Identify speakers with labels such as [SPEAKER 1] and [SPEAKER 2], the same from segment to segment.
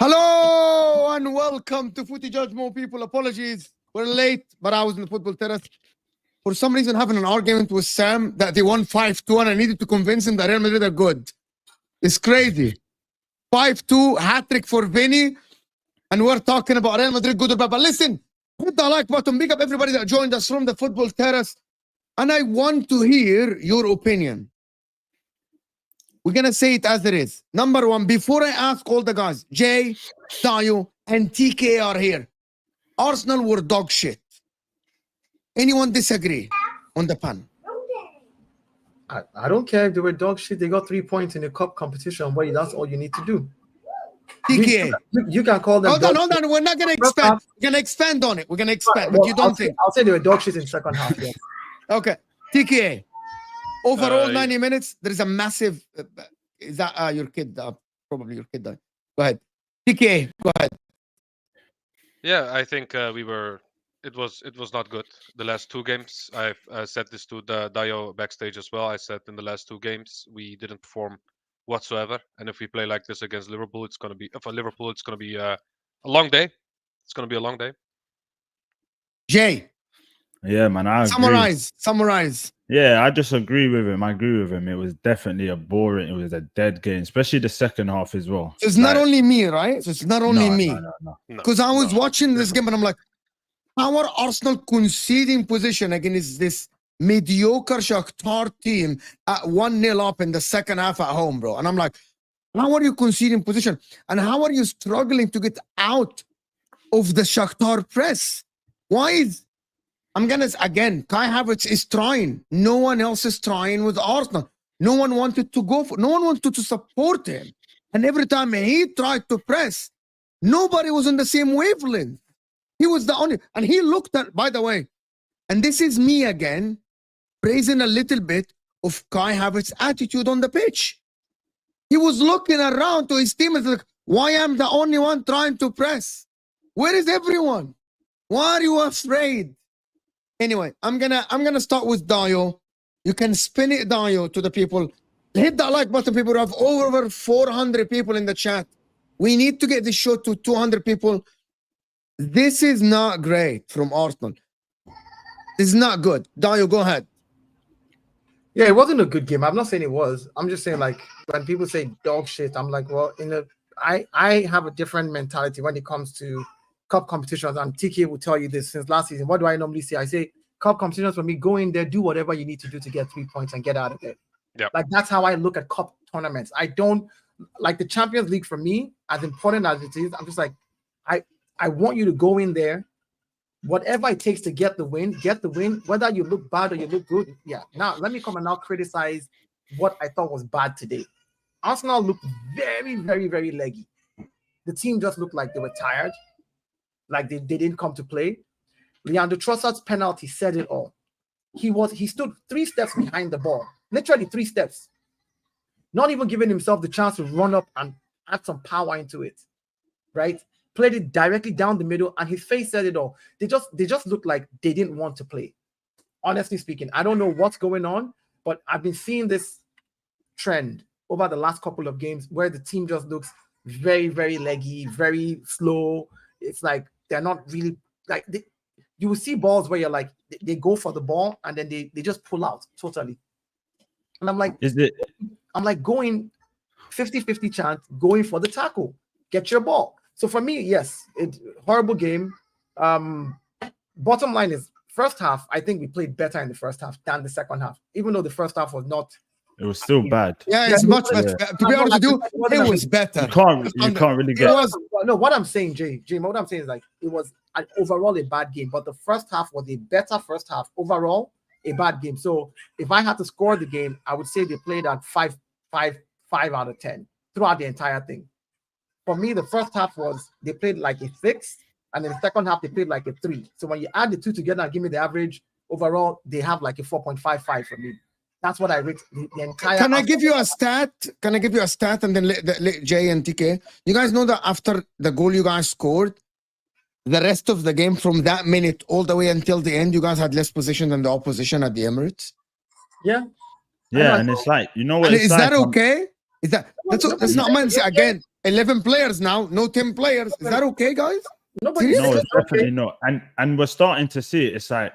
[SPEAKER 1] Hello and welcome to Footy Judgment, people. Apologies, we're late, but I was in the football terrace. For some reason, having an argument with Sam that they won 5-2, and I needed to convince him that Real Madrid are good. It's crazy. 5-2, hat-trick for Vinny, and we're talking about Real Madrid good or bad. But listen, hit the like button, big up everybody that joined us from the football terrace, and I want to hear your opinion. We're going to say it as it is. Number one, before I ask all the guys, Jay, Tayo, and TK are here. Arsenal were dog shit. Anyone disagree on the pan?
[SPEAKER 2] I don't care if they were dog shit. They got 3 points in the cup competition. But that's all you need to do.
[SPEAKER 1] TK.
[SPEAKER 2] You can call them.
[SPEAKER 1] Hold on. We're not going to expand. We're going to expand on it. We're going to expand. But you don't think.
[SPEAKER 2] I'll say they were dog shit in the second half. Yes.
[SPEAKER 1] Okay. TK. Overall, 90 minutes, there is a massive... is that your kid? Probably your kid. Go ahead. TK, go ahead.
[SPEAKER 3] Yeah, I think it was not good. The last two games, I've said this to the Dio backstage as well. I said in the last two games, we didn't perform whatsoever. And if we play like this against Liverpool, it's going to be... For Liverpool, it's going to be a long day. It's going to be a long day.
[SPEAKER 1] Jay.
[SPEAKER 4] Yeah, man, I agree.
[SPEAKER 1] Summarize.
[SPEAKER 4] Yeah, I just agree with him. I agree with him. It was definitely it was a dead game, especially the second half as well.
[SPEAKER 1] So it's not only me, right? So it's not only me.
[SPEAKER 4] No.
[SPEAKER 1] Because I was watching this game and I'm like, how are Arsenal conceding position against this mediocre Shakhtar team at 1-0 up in the second half at home, bro? And I'm like, how are you conceding position? And how are you struggling to get out of the Shakhtar press? Why is... again, Kai Havertz is trying. No one else is trying with Arsenal. No one wanted to go no one wanted to support him. And every time he tried to press, nobody was on the same wavelength. He was the only, and he looked at, by the way, and this is me again, praising a little bit of Kai Havertz's attitude on the pitch. He was looking around to his team and like, why am the only one trying to press? Where is everyone? Why are you afraid? Anyway, I'm gonna start with Dio. You can spin it, Dio, to the people. Hit that like button, people. We have over 400 people in the chat. We need to get this show to 200 people. This is not great from Arsenal. This is not good. Dio, go ahead.
[SPEAKER 2] Yeah, it wasn't a good game. I'm not saying it was. I'm just saying, like, when people say dog shit, I'm like, well, I have a different mentality when it comes to cup competitions, and TK will tell you this since last season. What do I normally say? I say cup competitions for me, go in there, do whatever you need to do to get 3 points and get out of it.
[SPEAKER 3] Yeah,
[SPEAKER 2] like that's how I look at cup tournaments. I don't like the Champions League for me, as important as it is. I'm just like, I want you to go in there, whatever it takes to get the win, whether you look bad or you look good. Yeah. Now let me come and now criticize what I thought was bad today. Arsenal looked very, very, very leggy. The team just looked like they were tired. Like they didn't come to play. Leandro Trossard's penalty said it all. He stood 3 steps behind the ball, literally 3 steps, not even giving himself the chance to run up and add some power into it, right? Played it directly down the middle, and his face said it all. They just looked like they didn't want to play. Honestly speaking, I don't know what's going on, but I've been seeing this trend over the last couple of games where the team just looks very, very leggy, very slow. It's like they're not really like you will see balls where you're like they go for the ball and then they just pull out totally. And I'm like, going 50-50 chance, going for the tackle, get your ball. So for me, yes, it's horrible game. Bottom line is first half, I think we played better in the first half than the second half, even though the first half was not.
[SPEAKER 4] It was still bad.
[SPEAKER 1] Yeah,
[SPEAKER 2] Yeah,
[SPEAKER 1] it's
[SPEAKER 2] no,
[SPEAKER 1] much
[SPEAKER 2] yeah.
[SPEAKER 1] better. To be honest with you, it was better.
[SPEAKER 4] You can't really
[SPEAKER 1] It
[SPEAKER 4] get.
[SPEAKER 1] was
[SPEAKER 2] No, what I'm saying, Jay, what I'm saying is like it was overall a bad game, but the first half was a better first half. Overall, a bad game. So if I had to score the game, I would say they played at 5 out of 10 throughout the entire thing. For me, the first half was they played like a 6, and then the second half they played like a 3. So when you add the two together and give me the average, overall they have like a 4.55 for me. That's what I rate the entire.
[SPEAKER 1] Can I give you a stat? Can I give you a stat and then let Jay and TK? You guys know that after the goal you guys scored, the rest of the game from that minute all the way until the end, you guys had less possession than the opposition at the Emirates.
[SPEAKER 2] Yeah.
[SPEAKER 4] Yeah, and it's like, you know what?
[SPEAKER 1] And
[SPEAKER 4] It's
[SPEAKER 1] is
[SPEAKER 4] like,
[SPEAKER 1] that okay? Is that's not man? Again, 11 players now, no 10 players. Is that okay, guys?
[SPEAKER 2] Nobody.
[SPEAKER 4] No, it's definitely not. And we're starting to see it. It's like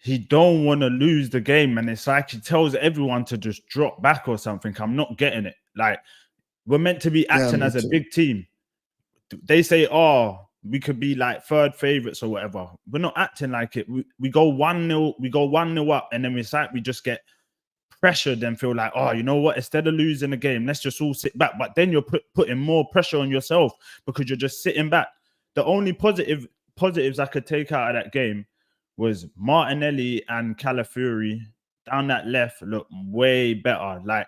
[SPEAKER 4] he don't want to lose the game, and it's like he tells everyone to just drop back or something. I'm not getting it. Like, we're meant to be acting as a big team. They say, oh, we could be like third favorites or whatever. We're not acting like it. We go 1-0, we go 1-0 up, and then it's like we just get pressured and feel like, oh, you know what? Instead of losing the game, let's just all sit back. But then you're putting more pressure on yourself because you're just sitting back. The only positives I could take out of that game was Martinelli and Calafiori down that left look way better. Like,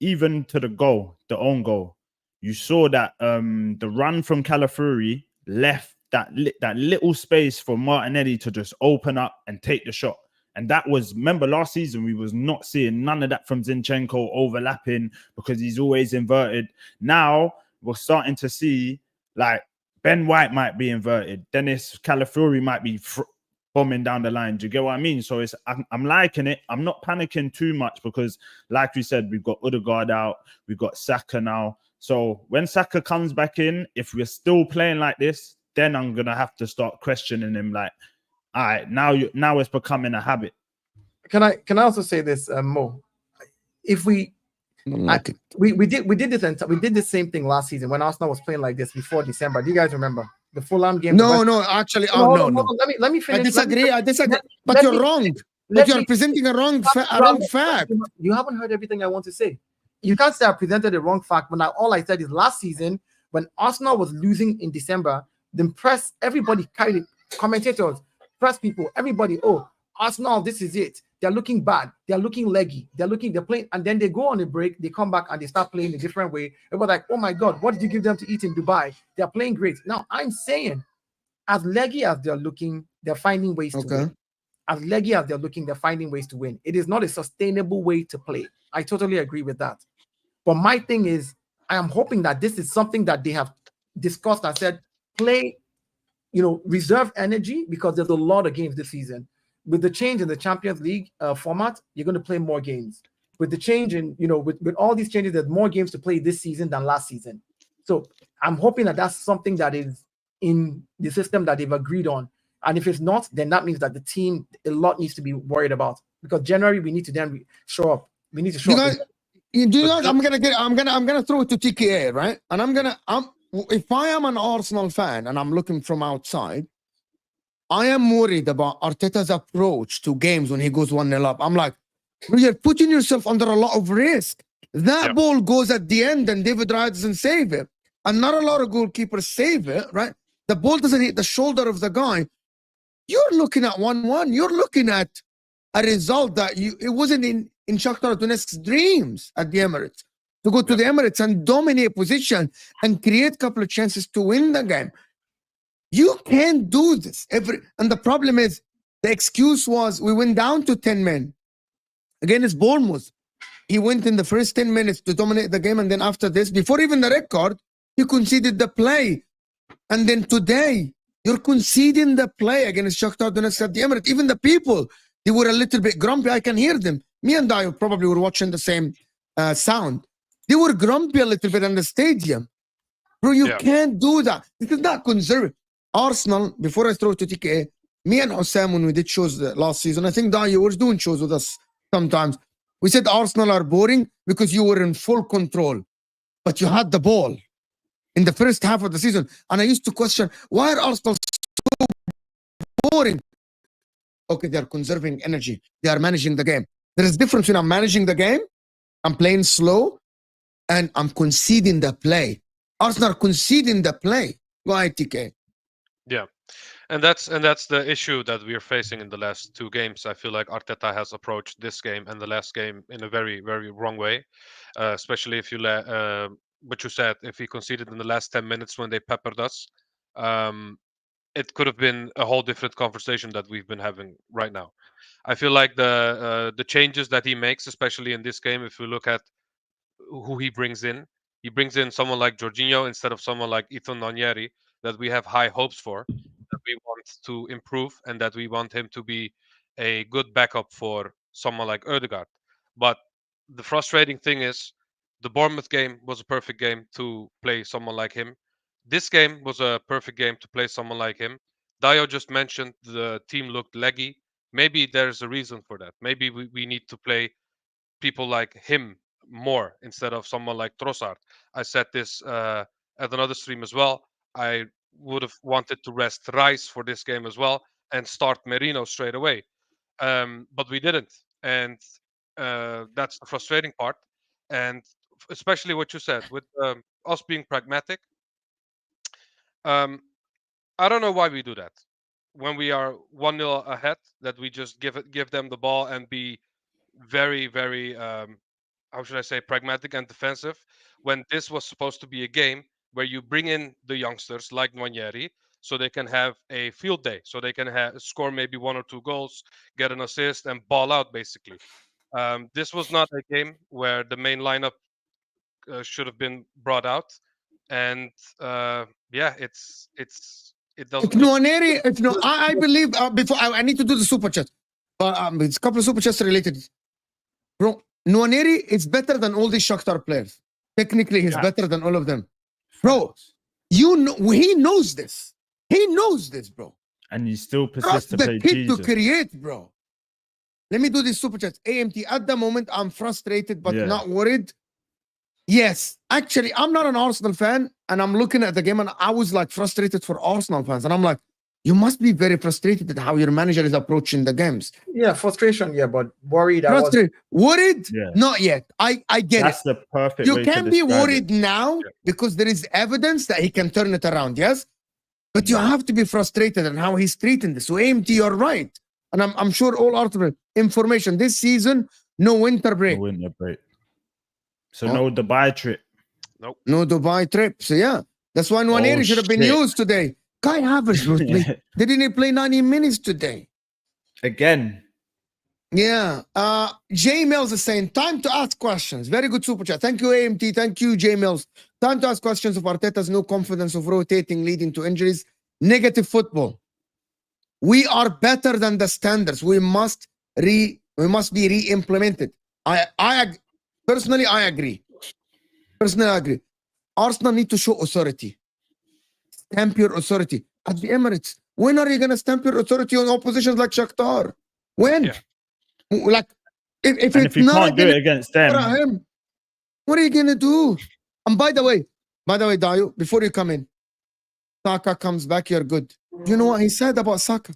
[SPEAKER 4] even to the goal, the own goal, you saw that the run from Calafiori left that little space for Martinelli to just open up and take the shot. And that was, remember last season, we was not seeing none of that from Zinchenko overlapping because he's always inverted. Now we're starting to see like Ben White might be inverted. Dennis Calafiori might be bombing down the line. Do you get what I mean? So I'm liking it. I'm not panicking too much because, like we said, we've got Odegaard out. We've got Saka now. So when Saka comes back in, if we're still playing like this, then I'm going to have to start questioning him like, all right, now it's becoming a habit.
[SPEAKER 2] Can I also say this, Mo? If we did the same thing last season when Arsenal was playing like this before December. Do you guys remember the Fulham game?
[SPEAKER 1] No, actually, no.
[SPEAKER 2] Let me finish.
[SPEAKER 1] I disagree. But you're wrong. But you're presenting a wrong fact.
[SPEAKER 2] You haven't heard everything I want to say. You can't say I presented a wrong fact, but now all I said is last season when Arsenal was losing in December, the press, everybody carried commentators, press people, everybody, oh, Arsenal, this is it. They're looking bad. They're looking leggy. They're playing, and then they go on a break. They come back and they start playing a different way. It was like, oh my God, what did you give them to eat in Dubai? They're playing great. Now I'm saying, as leggy as they're looking, they're finding ways to win. As leggy as they're looking, they're finding ways to win. It is not a sustainable way to play. I totally agree with that. But my thing is, I am hoping that this is something that they have discussed and said, play, reserve energy because there's a lot of games this season. With the change in the Champions League format, you're going to play more games. With the change in, with all these changes, there's more games to play this season than last season. So I'm hoping that that's something that is in the system that they've agreed on. And if it's not, then that means that the team, a lot needs to be worried about because January we need to then show up. We need to show up.
[SPEAKER 1] I'm gonna throw it to TKA, right? And if I am an Arsenal fan and I'm looking from outside, I am worried about Arteta's approach to games when he goes 1-0 up. I'm like, you're putting yourself under a lot of risk. That ball goes at the end and David Raya doesn't save it. And not a lot of goalkeepers save it, right? The ball doesn't hit the shoulder of the guy. You're looking at 1-1. You're looking at a result that it wasn't in Shakhtar Donetsk's dreams at the Emirates. To go to the Emirates and dominate position and create a couple of chances to win the game. You can't do this. And the problem is, the excuse was we went down to 10 men. Again, it's Bournemouth. He went in the first 10 minutes to dominate the game. And then after this, before even the red card, he conceded the play. And then today, you're conceding the play against Shakhtar Donetsk at the Emirates. Even the people, they were a little bit grumpy. I can hear them. Me and I probably were watching the same sound. They were grumpy a little bit in the stadium. Bro, you can't do that. This is not conservative. Arsenal, before I throw to TK, me and HUSAM, when we did shows last season, I think you were doing shows with us sometimes. We said Arsenal are boring because you were in full control, but you had the ball in the first half of the season. And I used to question, why are Arsenal so boring? okay, they're conserving energy. They are managing the game. There is difference between I'm managing the game, I'm playing slow, and I'm conceding the play. Arsenal are conceding the play. Go ahead, TK.
[SPEAKER 3] Yeah, and that's the issue that we're facing in the last two games. I feel like Arteta has approached this game and the last game in a very, very wrong way, especially if you let what you said. If he conceded in the last 10 minutes when they peppered us, it could have been a whole different conversation that we've been having right now. I feel like the changes that he makes, especially in this game, if we look at who he brings in someone like Jorginho instead of someone like Ethan Nwaneri that we have high hopes for, that we want to improve, and that we want him to be a good backup for someone like Ødegaard. But the frustrating thing is, the Bournemouth game was a perfect game to play someone like him. This game was a perfect game to play someone like him. Dio just mentioned the team looked leggy. Maybe there's a reason for that. Maybe we need to play people like him more instead of someone like Trossard. I said this at another stream as well. I would have wanted to rest Rice for this game as well and start Merino straight away, but we didn't, and that's the frustrating part. And especially what you said with us being pragmatic. Um, I don't know why we do that when we are 1-0 ahead. That we just give them the ball and be very, very how should I say, pragmatic and defensive, when this was supposed to be a game where you bring in the youngsters like Nwaneri so they can have a field day, so they can score maybe 1 or 2 goals, get an assist, and ball out basically. This was not a game where the main lineup should have been brought out, and yeah, it
[SPEAKER 1] If
[SPEAKER 3] doesn't.
[SPEAKER 1] Nwaneri, if no, I believe before I need to do the super chat, but it's a couple of super chats related. Bro, Nwaneri is better than all these Shakhtar players. Technically, he's better than all of them. Bro, you know, he knows this. He knows this, bro.
[SPEAKER 4] And he still
[SPEAKER 1] Trust
[SPEAKER 4] persists to
[SPEAKER 1] the
[SPEAKER 4] play
[SPEAKER 1] kid
[SPEAKER 4] Jesus.
[SPEAKER 1] to create, bro. Let me do this super chat. AMT, at the moment, I'm frustrated, but not worried. Yes, actually, I'm not an Arsenal fan, and I'm looking at the game, and I was like frustrated for Arsenal fans. And I'm like, you must be very frustrated at how your manager is approaching the games.
[SPEAKER 2] Yeah, frustration, yeah, but worried.
[SPEAKER 1] Worried?
[SPEAKER 4] Yeah.
[SPEAKER 1] Not yet. I get
[SPEAKER 4] That's
[SPEAKER 1] it.
[SPEAKER 4] the perfect
[SPEAKER 1] You
[SPEAKER 4] way to
[SPEAKER 1] can be
[SPEAKER 4] describe
[SPEAKER 1] worried
[SPEAKER 4] it.
[SPEAKER 1] now because there is evidence that he can turn it around, yes? But you have to be frustrated on how he's treating this. So AMT, you're right. And I'm sure all Arsenal information this season, no winter break.
[SPEAKER 4] No winter break. So no Dubai trip.
[SPEAKER 3] Nope.
[SPEAKER 1] No Dubai trip. So yeah, that's why Nwaneri should have been used today. Kai Havertz was playing. They didn't play 90 minutes today.
[SPEAKER 4] Again.
[SPEAKER 1] Yeah. J Mills is saying, time to ask questions. Very good super chat. Thank you, AMT. Thank you, J Mills. Time to ask questions of Arteta's no confidence of rotating, leading to injuries. Negative football. We are better than the standards. We must be re-implemented. Personally, I agree. Arsenal need to show authority. Stamp your authority at the Emirates. When are you going to stamp your authority on oppositions like Shakhtar? When?
[SPEAKER 3] Yeah.
[SPEAKER 1] Like, if
[SPEAKER 4] And
[SPEAKER 1] it's
[SPEAKER 4] if you
[SPEAKER 1] not
[SPEAKER 4] can't do it against them,
[SPEAKER 1] what are you going to do? And by the way, Dayo, before you come in, Saka comes back, you're good. You know what he said about Saka?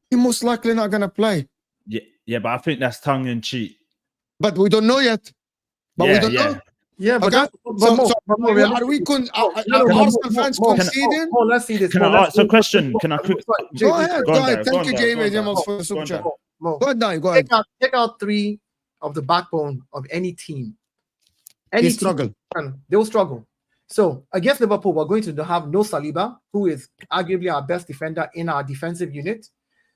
[SPEAKER 1] He most likely not going to play.
[SPEAKER 4] yeah, but I think that's tongue in cheek.
[SPEAKER 1] But we don't know yet. But we don't know.
[SPEAKER 2] Yeah, but
[SPEAKER 1] Okay.
[SPEAKER 2] are
[SPEAKER 1] Arsenal fans conceding?
[SPEAKER 2] Let's see this.
[SPEAKER 4] Can I ask a question? Can I
[SPEAKER 1] Go ahead. Thank you, Jamie
[SPEAKER 4] Go
[SPEAKER 1] for the super chat.
[SPEAKER 2] Go
[SPEAKER 1] Go ahead, go ahead.
[SPEAKER 2] Take out 3 of the backbone of any team.
[SPEAKER 1] They struggle.
[SPEAKER 2] They'll struggle. So against Liverpool, we're going to have no Saliba, who is arguably our best defender in our defensive unit.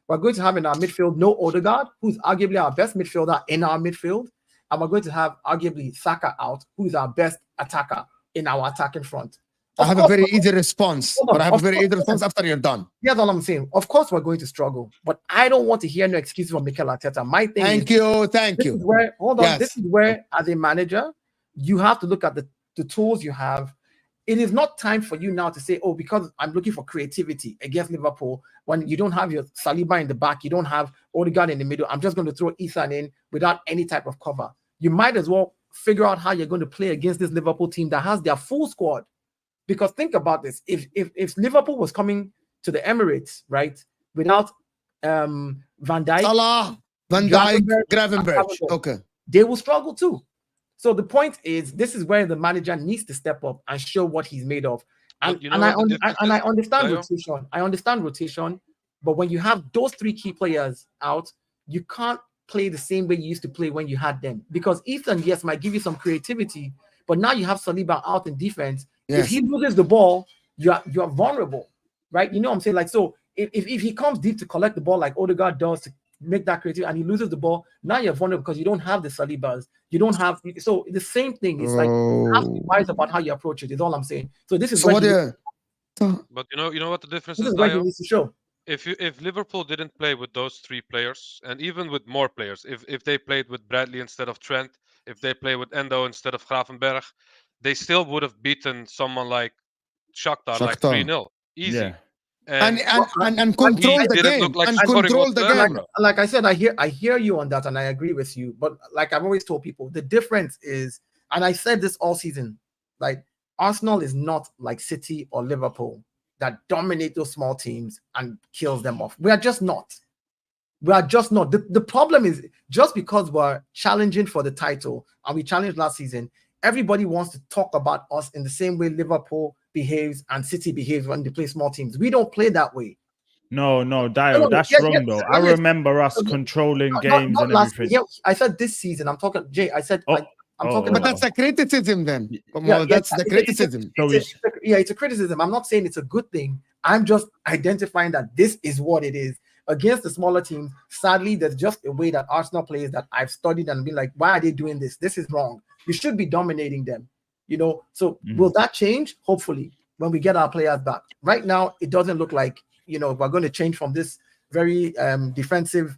[SPEAKER 2] We're going to have in our midfield no Ødegaard, who's arguably our best midfielder in our midfield. And we're going to have arguably Saka out, who is our best attacker in our attacking front.
[SPEAKER 1] I have a very easy response, but I have a very easy response after you're done.
[SPEAKER 2] That's all I'm saying. Of course, we're going to struggle, but I don't want to hear no excuses from Mikel Arteta. My thing
[SPEAKER 1] Thank you.
[SPEAKER 2] This is where, as a manager, you have to look at the tools you have. It is not time for you now to say, oh, because I'm looking for creativity against Liverpool, when you don't have your Saliba in the back, you don't have Ødegaard in the middle, I'm just going to throw Ethan in without any type of cover. You might as well figure out how you're going to play against this Liverpool team that has their full squad. Because think about this. If Liverpool was coming to the Emirates, right, without Van Dijk,
[SPEAKER 1] Salah, Van Dijk,
[SPEAKER 2] Gravenberch,
[SPEAKER 1] Gravenberch. Okay.
[SPEAKER 2] they will struggle too. So the point is, this is where the manager needs to step up and show what he's made of. And,
[SPEAKER 3] But you know what the difference
[SPEAKER 2] I
[SPEAKER 3] is,
[SPEAKER 2] understand
[SPEAKER 3] Dayo?
[SPEAKER 2] rotation. I understand rotation, but when you have those three key players out, you can't play the same way you used to play when you had them. Because Ethan, yes, might give you some creativity, but now you have Saliba out in defense. If
[SPEAKER 1] Yes.
[SPEAKER 2] he loses the ball, you're vulnerable, right? You know what I'm saying? Like, so if he comes deep to collect the ball like Odegaard does to make that creative, and he loses the ball, now you're vulnerable because you don't have the Salibas. You don't have, so the same thing. It's like you have to be wise about how you approach it. Is all I'm saying. So this is
[SPEAKER 1] So
[SPEAKER 2] where
[SPEAKER 1] what?
[SPEAKER 3] But you know what the difference
[SPEAKER 2] this
[SPEAKER 3] is,
[SPEAKER 2] is where he
[SPEAKER 3] Dayo?
[SPEAKER 2] needs to show.
[SPEAKER 3] If Liverpool didn't play with those three players, and even with more players, if they played with Bradley instead of Trent, if they play with Endo instead of Gravenberch, they still would have beaten someone like Shakhtar like
[SPEAKER 1] Shakhtar.
[SPEAKER 3] 3-0. Easy.
[SPEAKER 4] Yeah.
[SPEAKER 1] And
[SPEAKER 3] we
[SPEAKER 1] control the
[SPEAKER 3] didn't
[SPEAKER 1] game.
[SPEAKER 3] look like
[SPEAKER 1] And
[SPEAKER 3] scoring
[SPEAKER 1] control the
[SPEAKER 3] whatsoever,
[SPEAKER 1] game.
[SPEAKER 3] bro.
[SPEAKER 2] Like I said, I hear you on that, and I agree with you. But like I've always told people, the difference is, and I said this all season, like Arsenal is not like City or Liverpool that dominate those small teams and kills them off. We are just not. We are just not. The problem is, just because we're challenging for the title and we challenged last season, everybody wants to talk about us in the same way Liverpool behaves and City behaves when they play small teams. We don't play that way.
[SPEAKER 4] No, Dio, that's wrong though. I remember us controlling games
[SPEAKER 2] not
[SPEAKER 4] and
[SPEAKER 2] last
[SPEAKER 4] everything.
[SPEAKER 2] year. I said this season. I'm talking, Jay. I said I'm talking.
[SPEAKER 1] But that's the criticism then. That's the criticism.
[SPEAKER 2] It's a criticism. I'm not saying it's a good thing. I'm just identifying that this is what it is. Against the smaller teams, sadly, there's just a way that Arsenal plays that I've studied and been like, why are they doing this? This is wrong. You should be dominating them. So will that change? Hopefully, when we get our players back. Right now, it doesn't look like we're going to change from this very defensive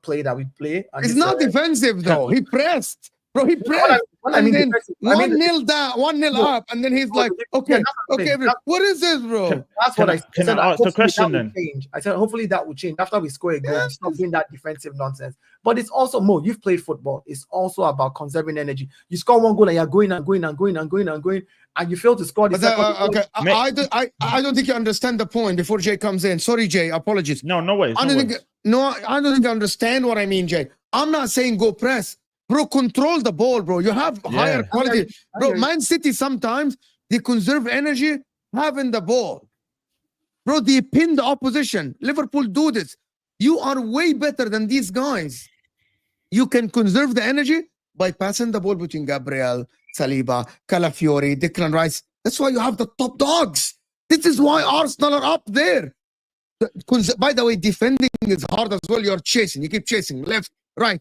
[SPEAKER 2] play that we play.
[SPEAKER 1] It's not defensive though. He pressed. Bro, he pressed.
[SPEAKER 2] And then
[SPEAKER 1] 1-0 down, 1-0 up, and then he's like, okay, bro. What is this, bro?
[SPEAKER 2] That's what I said.
[SPEAKER 4] Can I ask the question then?
[SPEAKER 2] I said, hopefully that will change after we score a goal. We stop doing that defensive nonsense. But it's also more. You've played football. It's also about conserving energy. You score one goal and you're going, and you fail to score the second.
[SPEAKER 1] Okay, I don't think you understand the point. Before Jay comes in, sorry, Jay. Apologies.
[SPEAKER 4] No way.
[SPEAKER 1] I don't think you understand what I mean, Jay. I'm not saying go press. Bro, control the ball, bro. You have higher quality. Bro, Man City sometimes, they conserve energy having the ball. Bro, they pin the opposition. Liverpool do this. You are way better than these guys. You can conserve the energy by passing the ball between Gabriel, Saliba, Calafiori, Declan Rice. That's why you have the top dogs. This is why Arsenal are up there. By the way, defending is hard as well. You're chasing. You keep chasing. Left, right.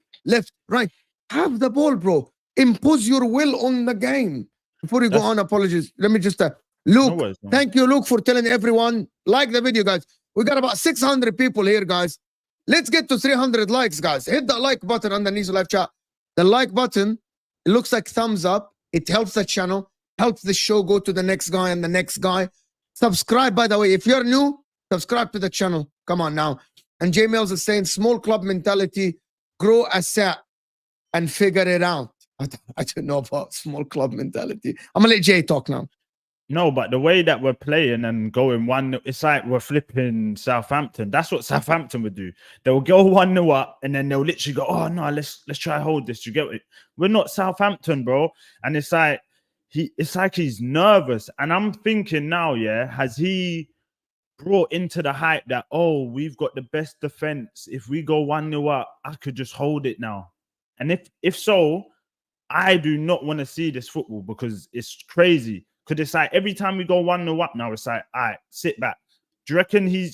[SPEAKER 1] Have the ball, bro. Impose your will on the game. Before you go on, apologies. Let me just Luke, thank you, Luke, for telling everyone. Like the video, guys. We got about 600 people here, guys. Let's get to 300 likes, guys. Hit the like button underneath the live chat. The like button, it looks like thumbs up. It helps the channel, helps the show go to the next guy and the next guy. Subscribe, by the way. If you're new, subscribe to the channel. Come on now. And J Mills is saying, small club mentality, grow a set and figure it out. I don't know about small club mentality. I'm going to let Jay talk now.
[SPEAKER 4] No, but the way that we're playing and going 1-0, it's like we're flipping Southampton. That's what Southampton would do. They'll go 1-0 up and then they'll literally go, oh no, let's try hold this. You get it? We're not Southampton, bro. And it's like he's nervous. And I'm thinking now, has he brought into the hype that, oh, we've got the best defense. If we go 1-0 up, I could just hold it now. And if so, I do not want to see this football because it's crazy. Because it's like every time we go 1-0 up now, it's like, all right, sit back. Do you reckon he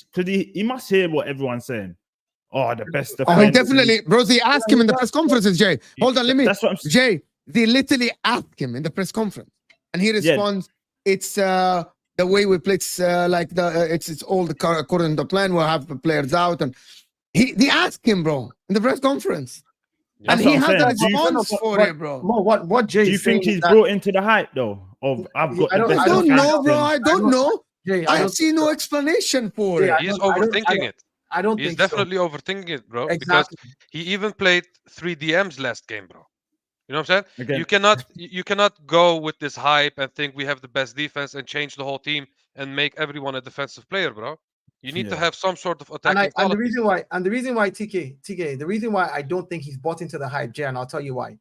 [SPEAKER 4] must hear what everyone's saying? Oh, the best defense.
[SPEAKER 1] Oh, definitely. Bro, they asked him in the press conferences, Jay. Hold on,
[SPEAKER 4] That's what I'm saying.
[SPEAKER 1] Jay, they literally asked him in the press conference. And he responds, it's the way we play, it's it's all according to the plan. We'll have the players out. And they asked him, bro, in the press conference.
[SPEAKER 4] That's
[SPEAKER 1] and he had a
[SPEAKER 4] saying.
[SPEAKER 1] response for it, bro.
[SPEAKER 2] What Jay?
[SPEAKER 4] Do you think he's brought into the hype though? Of I've got the best.
[SPEAKER 1] I don't know, bro. I don't know.
[SPEAKER 2] Jay,
[SPEAKER 1] I see no explanation for it.
[SPEAKER 3] He's overthinking it.
[SPEAKER 2] I don't
[SPEAKER 3] He's
[SPEAKER 2] think
[SPEAKER 3] definitely overthinking it, bro.
[SPEAKER 2] Exactly.
[SPEAKER 3] Because he even played 3 DMs last game, bro. You know what I'm saying?
[SPEAKER 4] Again.
[SPEAKER 3] You cannot go with this hype and think we have the best defense and change the whole team and make everyone a defensive player, bro. You need to
[SPEAKER 4] Yeah.
[SPEAKER 3] have some sort of
[SPEAKER 2] And
[SPEAKER 3] attacking
[SPEAKER 2] and the
[SPEAKER 3] quality.
[SPEAKER 2] reason why TK, the reason why I don't think he's bought into the hype, Jay, and I'll tell you why.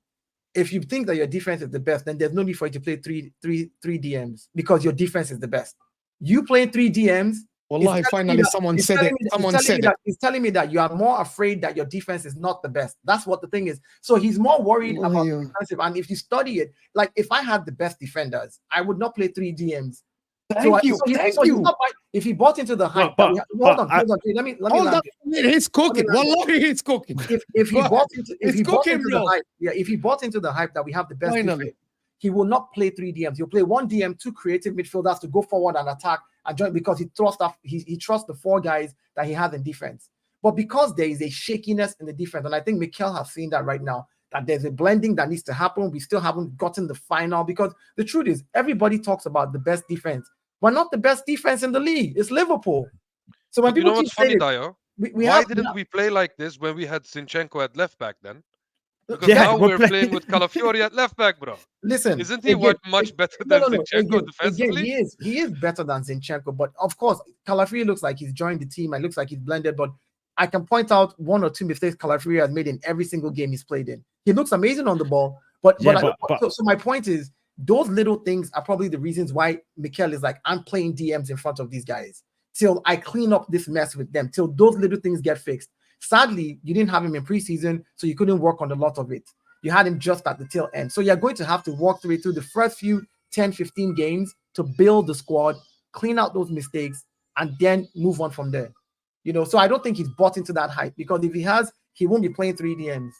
[SPEAKER 2] If you think that your defense is the best, then there's no need for you to play three DMs because your defense is the best. You playing 3 DMs.
[SPEAKER 1] Wallahi, finally someone said it. Someone said it.
[SPEAKER 2] He's telling me that you are more afraid that your defense is not the best. That's what the thing is. So he's more worried about the defensive. And if you study it, like if I had the best defenders, I would not play 3 DMs.
[SPEAKER 1] Thank you.
[SPEAKER 2] If he bought into the hype,
[SPEAKER 4] But-
[SPEAKER 2] hold on. Let me
[SPEAKER 1] Hold
[SPEAKER 2] land
[SPEAKER 1] up. He's cooking. Wallahi, he's cooking.
[SPEAKER 2] if he bought into
[SPEAKER 1] bro.
[SPEAKER 2] the hype, if he bought into the hype that we have the best
[SPEAKER 1] Finally.
[SPEAKER 2] defense, he will not play 3 DMs. He'll play 1 DM, 2 creative midfielders to go forward and attack and join because he trusts the 4 guys that he has in defense. But because there is a shakiness in the defense, and I think Mikel has seen that right now, that there's a blending that needs to happen. We still haven't gotten the final because the truth is everybody talks about the best defense. We're not the best defense in the league. It's Liverpool. So when
[SPEAKER 3] You
[SPEAKER 2] people
[SPEAKER 3] know what's funny, Dio? Why didn't we play like this when we had Zinchenko at left back then? Because now we're playing with Calafiori at left back, bro.
[SPEAKER 2] Listen,
[SPEAKER 3] isn't he much better than Zinchenko defensively?
[SPEAKER 2] He is better than Zinchenko, but of course, Calafiori looks like he's joined the team and looks like he's blended. But I can point out 1 or 2 mistakes Calafiori has made in every single game he's played in. He looks amazing on the ball, so my point is, those little things are probably the reasons why Mikel is like, I'm playing DMs in front of these guys till I clean up this mess with them, till those little things get fixed. Sadly, you didn't have him in preseason, so you couldn't work on a lot of it. You had him just at the tail end. So you're going to have to walk through the first few 10, 15 games to build the squad, clean out those mistakes, and then move on from there. You know, so I don't think he's bought into that hype because if he has, he won't be playing 3 DMs.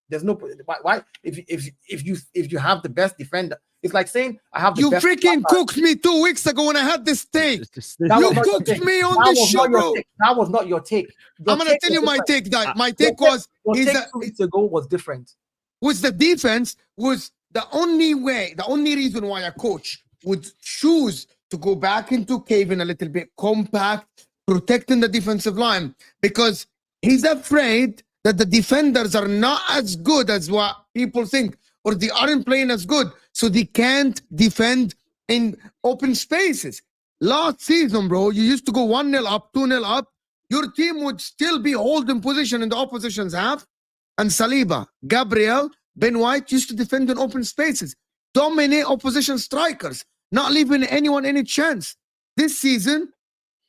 [SPEAKER 2] There's no why if you have the best defender, it's like saying I have the
[SPEAKER 1] you
[SPEAKER 2] best.
[SPEAKER 1] You freaking cooked me 2 weeks ago when I had this take. You cooked me on the show, bro.
[SPEAKER 2] That was not your take.
[SPEAKER 1] I'm gonna tell you my take. That my take was
[SPEAKER 2] 2 weeks ago was different.
[SPEAKER 1] Was the defense was the only reason why a coach would choose to go back into caving a little bit, compact, protecting the defensive line, because he's afraid that the defenders are not as good as what people think, or they aren't playing as good, so they can't defend in open spaces. Last season, bro, you used to go 1-0 up, 2-0 up, your team would still be holding position in the opposition's half, and Saliba, Gabriel, Ben White used to defend in open spaces, dominate opposition strikers, not leaving anyone any chance. This season,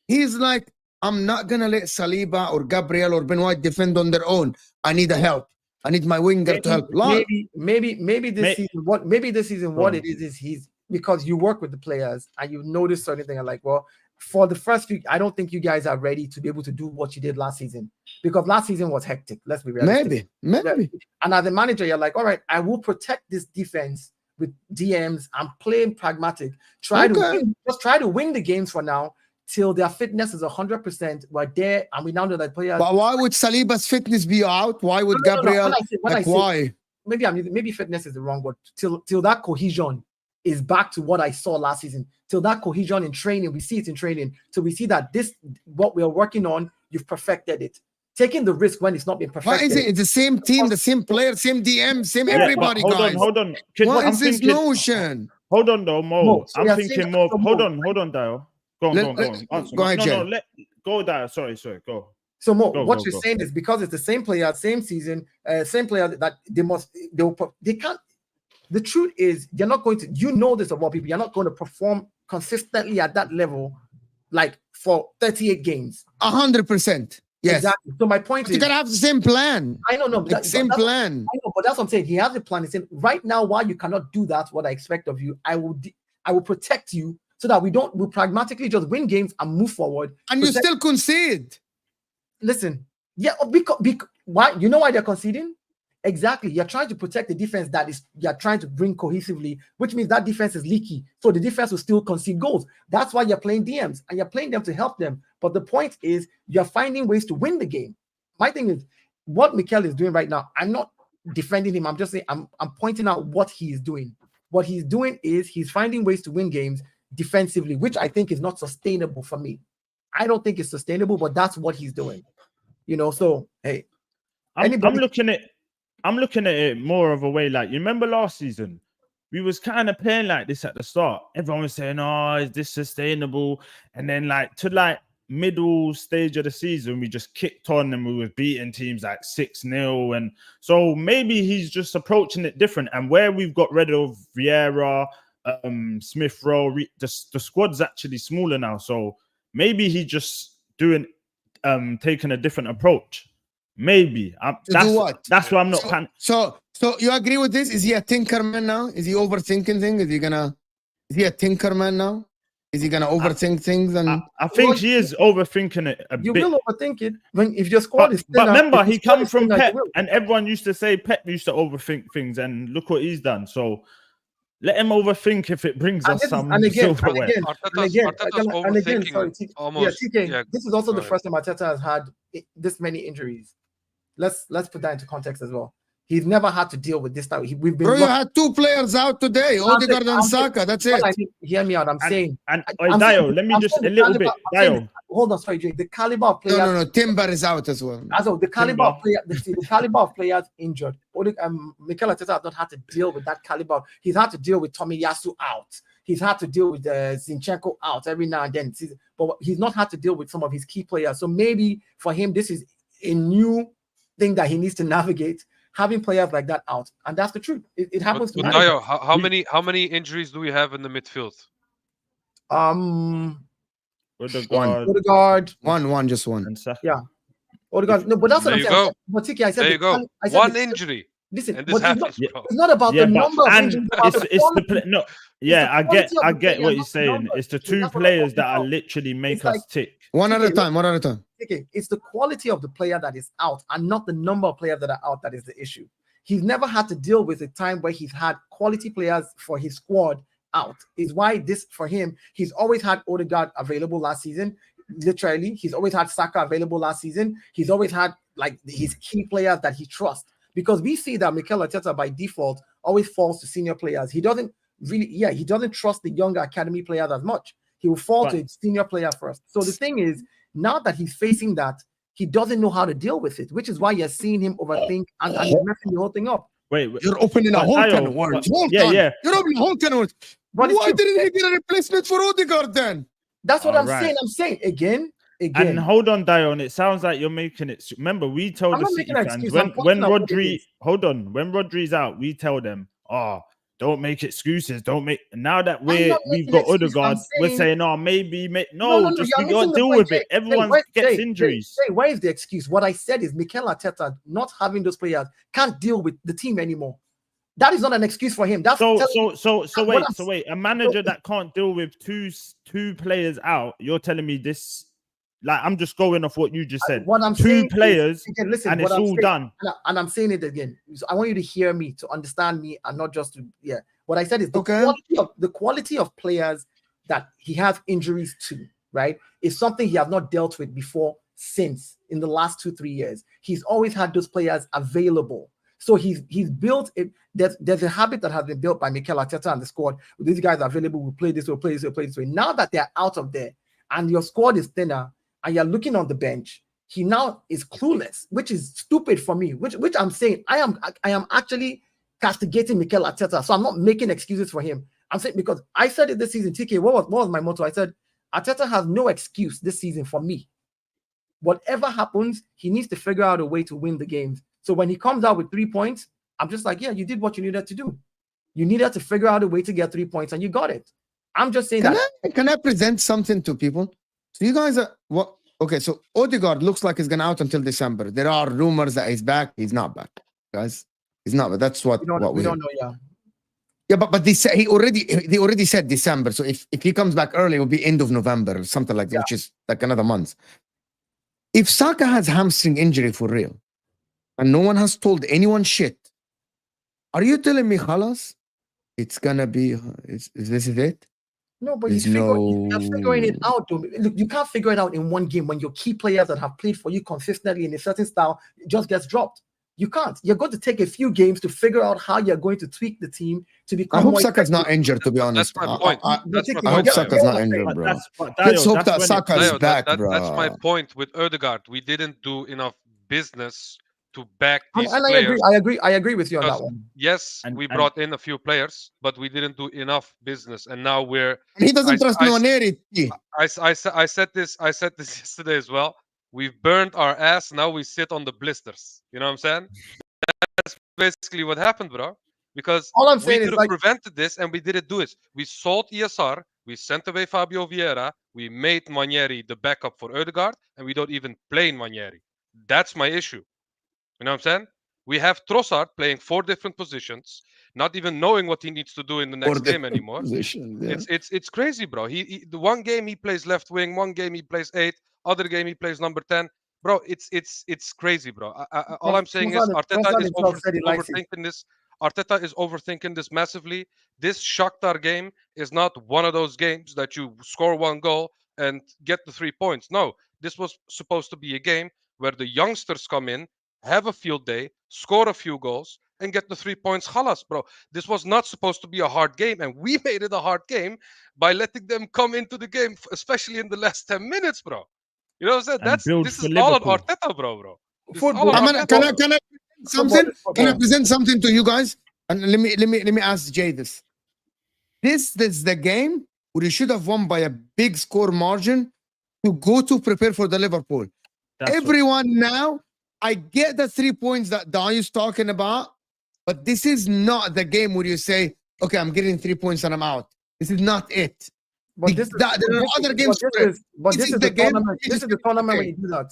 [SPEAKER 1] he's like, I'm not gonna let Saliba or Gabriel or Ben White defend on their own. I need a help. I need my winger to help.
[SPEAKER 2] Maybe this season what it is he's because you work with the players and you notice certain things. Like, well, for the first few, I don't think you guys are ready to be able to do what you did last season because last season was hectic. Let's be realistic.
[SPEAKER 1] Maybe.
[SPEAKER 2] And as a manager, you're like, all right, I will protect this defense with DMs. I'm playing pragmatic. Try to win the games for now. Till their fitness is 100%, we're there, and we now know that players.
[SPEAKER 1] But why would Saliba's fitness be out? Why would Gabriel? Why?
[SPEAKER 2] Maybe fitness is the wrong word. Till that cohesion is back to what I saw last season. Till that cohesion in training, we see it in training. Till we see that this what we are working on, you've perfected it. Taking the risk when it's not been perfected.
[SPEAKER 1] Why is it? It's the same team, the same player, same DM, same everybody.
[SPEAKER 4] Hold on.
[SPEAKER 1] What is this notion?
[SPEAKER 4] Hold on, though, Mo. I'm thinking more. Hold on, Dio. Go on.
[SPEAKER 1] Go ahead, Jay.
[SPEAKER 4] Go there. Sorry, go.
[SPEAKER 2] So Mo, what you're saying is because it's the same player, same season, same player that they can't. The truth is, you're not going to. You know this about people. You're not going to perform consistently at that level, like for 38 games.
[SPEAKER 1] 100%. Yes.
[SPEAKER 2] Exactly. So my point is,
[SPEAKER 1] you gotta have the same plan.
[SPEAKER 2] I don't know.
[SPEAKER 1] Same plan.
[SPEAKER 2] I know, but that's what I'm saying. He has a plan. He's saying right now, while you cannot do that, what I expect of you, I will protect you. So that we'll pragmatically just win games and move forward.
[SPEAKER 1] And you still concede.
[SPEAKER 2] Listen, yeah, because why? You know why they're conceding? Exactly. You're trying to protect the defense you're trying to bring cohesively, which means that defense is leaky. So the defense will still concede goals. That's why you're playing DMs and you're playing them to help them. But the point is, you're finding ways to win the game. My thing is, what Mikel is doing right now, I'm not defending him. I'm just saying, I'm pointing out what he is doing. What he's doing is he's finding ways to win games defensively, which I think is not sustainable for me. I don't think it's sustainable, but that's what he's doing. You know, so hey,
[SPEAKER 4] I'm looking at it more of a way like, you remember last season, we was kind of playing like this at the start. Everyone was saying, "Oh, is this sustainable?" And then middle stage of the season, we just kicked on and we were beating teams like 6-0. And so maybe he's just approaching it different. And where we've got rid of Vieira, Smith Rowe, the squad's actually smaller now. So maybe he's just taking a different approach. Maybe.
[SPEAKER 1] Do what?
[SPEAKER 4] That's why I'm not
[SPEAKER 1] So you agree with this? Is he a tinkerman now? Is he overthinking things? Is he a tinkerman now? Is he gonna overthink things? And
[SPEAKER 4] I think he is overthinking it a
[SPEAKER 2] You
[SPEAKER 4] bit.
[SPEAKER 2] will overthink it if your squad is
[SPEAKER 4] But
[SPEAKER 2] thinner,
[SPEAKER 4] remember,
[SPEAKER 2] if your
[SPEAKER 4] he
[SPEAKER 2] squad
[SPEAKER 4] come
[SPEAKER 2] is
[SPEAKER 4] from
[SPEAKER 2] thinner,
[SPEAKER 4] Pep,
[SPEAKER 2] you will.
[SPEAKER 4] and everyone used to say Pep used to overthink things, and look what he's done. So let him overthink if it brings us some silverware.
[SPEAKER 3] Arteta's overthinking
[SPEAKER 2] sorry,
[SPEAKER 3] almost.
[SPEAKER 2] TK,
[SPEAKER 3] Yeah,
[SPEAKER 2] this is also
[SPEAKER 3] go
[SPEAKER 2] the
[SPEAKER 3] ahead.
[SPEAKER 2] first time Arteta has had this many injuries. Let's put that into context as well. He's never had to deal with this type. We've been.
[SPEAKER 1] bro, you had 2 players out today, Odegaard and Saka. That's it.
[SPEAKER 2] Hear me out. I'm saying.
[SPEAKER 4] Dio, let me just a little bit. Dio,
[SPEAKER 2] hold on, sorry, Jake. The caliber of players.
[SPEAKER 1] No. Timber is out as well.
[SPEAKER 2] The caliber of player, the caliber of players injured. Mikel Arteta has not had to deal with that caliber. He's had to deal with Tomiyasu out. He's had to deal with Zinchenko out every now and then. But he's not had to deal with some of his key players. So maybe for him, this is a new thing that he needs to navigate. Having players like that out, and that's the truth. It happens to
[SPEAKER 3] Dayo, how many injuries do we have in the midfield?
[SPEAKER 2] Odegaard.
[SPEAKER 1] Just one.
[SPEAKER 4] And Saka.
[SPEAKER 2] Yeah. Odegaard. No, but that's what I'm saying. But Tiki, I said
[SPEAKER 3] there you go. One injury.
[SPEAKER 2] Listen,
[SPEAKER 3] and this happens,
[SPEAKER 2] it's not about the number of injuries.
[SPEAKER 4] I get what you're saying. It's the 2 players that are literally make us tick.
[SPEAKER 1] One at a time.
[SPEAKER 2] Okay, it's the quality of the player that is out and not the number of players that are out that is the issue. He's never had to deal with a time where he's had quality players for his squad out. Is why this for him, he's always had Odegaard available last season. Literally, he's always had Saka available last season. He's always had like his key players that he trusts. Because we see that Mikel Arteta by default always falls to senior players. He doesn't he doesn't trust the younger academy players as much. He will fall to a senior player first. So the thing is, now that he's facing that, he doesn't know how to deal with it, which is why you're seeing him overthink and messing the whole thing up.
[SPEAKER 4] Wait,
[SPEAKER 1] you're opening a whole can of words. You're opening a whole can of words. Why didn't he get a replacement for Odegaard then?
[SPEAKER 2] That's what I'm saying. I'm saying again.
[SPEAKER 4] And hold on, Dion. It sounds like you're making it. Remember, we told the City fans when Rodri's out, we tell them, don't make excuses. Don't make. Now that we've got Odegaard, we're saying, maybe we got to deal with it. Everyone gets injuries.
[SPEAKER 2] Where is the excuse? What I said is Mikel Arteta not having those players can't deal with the team anymore. That is not an excuse for him. That's
[SPEAKER 4] wait. A manager that can't deal with two players out. You're telling me this? Like, I'm just going off what you just said.
[SPEAKER 2] What I'm
[SPEAKER 4] 2 players,
[SPEAKER 2] again, listen,
[SPEAKER 4] and it's all done.
[SPEAKER 2] And I'm saying it again. So I want you to hear me, to understand me, and not just to What I said is the quality of players that he has injuries to, right, is something he has not dealt with before since in the last 2-3 years. He's always had those players available. So he's built it. There's a habit that has been built by Mikel Arteta and the squad. These guys are available. We'll play this way, play this way, play this way. Now that they're out of there and your squad is thinner, and you're looking on the bench, he now is clueless, which is stupid for me. Which I'm saying I am actually castigating Mikel Arteta, so I'm not making excuses for him. I'm saying, because I said it this season. TK, what was my motto? I said Arteta has no excuse this season for me. Whatever happens, he needs to figure out a way to win the games. So when he comes out with 3 points, I'm just like, you did what you needed to do. You needed to figure out a way to get 3 points, and you got it. I'm just saying
[SPEAKER 1] Can I present something to people? So you guys are what? Okay, so Odegaard looks like he's gonna out until December. There are rumors that he's back. He's not back, guys. He's not. But that's what we don't know. Yeah, but they say they already said December. So if he comes back early, it will be end of November or something like that, which is like another month. If Saka has hamstring injury for real, and no one has told anyone shit, are you telling me, Khalas, it's gonna be? Is this it?
[SPEAKER 2] No, but you're figuring it out. Look, you can't figure it out in one game when your key players that have played for you consistently in a certain style just gets dropped. You can't. You're going to take a few games to figure out how you're going to tweak the team to become.
[SPEAKER 1] I hope Saka's not injured, to be honest.
[SPEAKER 3] That's my point.
[SPEAKER 1] I hope Saka's not injured, bro. Let's hope that Saka is back, bro.
[SPEAKER 3] That's my point with Odegaard. We didn't do enough business to back these
[SPEAKER 2] And
[SPEAKER 3] players.
[SPEAKER 2] I agree with you on that
[SPEAKER 3] Because
[SPEAKER 2] one.
[SPEAKER 3] yes,
[SPEAKER 4] And-
[SPEAKER 3] we
[SPEAKER 4] and-
[SPEAKER 3] brought in a few players, but we didn't do enough business. And now we're
[SPEAKER 1] And he doesn't trust
[SPEAKER 3] I-
[SPEAKER 1] Nwaneri.
[SPEAKER 3] I said this yesterday as well. We've burned our ass. Now we sit on the blisters. You know what I'm saying? That's basically what happened, bro. Because
[SPEAKER 2] All I'm
[SPEAKER 3] we
[SPEAKER 2] saying
[SPEAKER 3] could
[SPEAKER 2] is
[SPEAKER 3] have
[SPEAKER 2] like,
[SPEAKER 3] prevented this, and we didn't do it. We sold ESR. We sent away Fabio Vieira. We made Nwaneri the backup for Ødegaard, and we don't even play Nwaneri. That's my issue. You know what I'm saying? We have Trossard playing 4 different positions, not even knowing what he needs to do in the next game anymore. It's crazy, bro. The one game he plays left wing, one game he plays 8, other game he plays number 10. Bro, it's crazy, bro. All I'm saying is Arteta is overthinking this. Arteta is overthinking this massively. This Shakhtar game is not one of those games that you score 1 goal and get the 3 points. No, this was supposed to be a game where the youngsters come in, have a field day, score a few goals, and get the 3 points. Halas, bro. This was not supposed to be a hard game, and we made it a hard game by letting them come into the game, especially in the last 10 minutes, bro. You know what I'm saying?
[SPEAKER 4] And build
[SPEAKER 3] This
[SPEAKER 4] for
[SPEAKER 3] is all on
[SPEAKER 4] Liverpool.
[SPEAKER 3] Arteta, bro. This is
[SPEAKER 2] Football.
[SPEAKER 3] all on
[SPEAKER 1] Can I
[SPEAKER 3] Arteta.
[SPEAKER 1] something?
[SPEAKER 2] Football.
[SPEAKER 1] Can I present something to you guys? And let me ask Jay this. This is the game where you should have won by a big score margin to go to prepare for the Liverpool.
[SPEAKER 4] That's what-
[SPEAKER 1] Everyone now, I get the 3 points that Dayu's talking about, but this is not the game where you say, okay, I'm getting 3 points and I'm out. This is not it.
[SPEAKER 2] But this is,
[SPEAKER 1] there are other games.
[SPEAKER 2] this is the tournament. This is the tournament when you do that.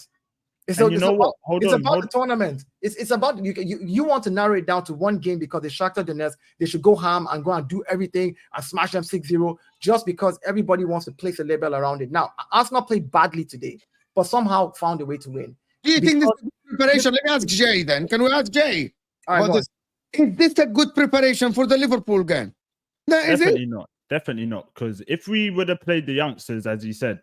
[SPEAKER 2] It's,
[SPEAKER 4] And you know what?
[SPEAKER 2] It's about the tournament. It's about you want to narrow it down to one game because the Shakhtar Donetsk, they should go ham and go and do everything and smash them 6-0 just because everybody wants to place a label around it. Now, Arsenal played badly today, but somehow found a way to win.
[SPEAKER 1] Do you think this is preparation? Let me ask Jay then. Can we ask Jay?
[SPEAKER 2] All right, go on.
[SPEAKER 1] Is this a good preparation for the Liverpool game? No, is it?
[SPEAKER 4] Definitely not. Definitely not. Because if we would have played the youngsters, as you said,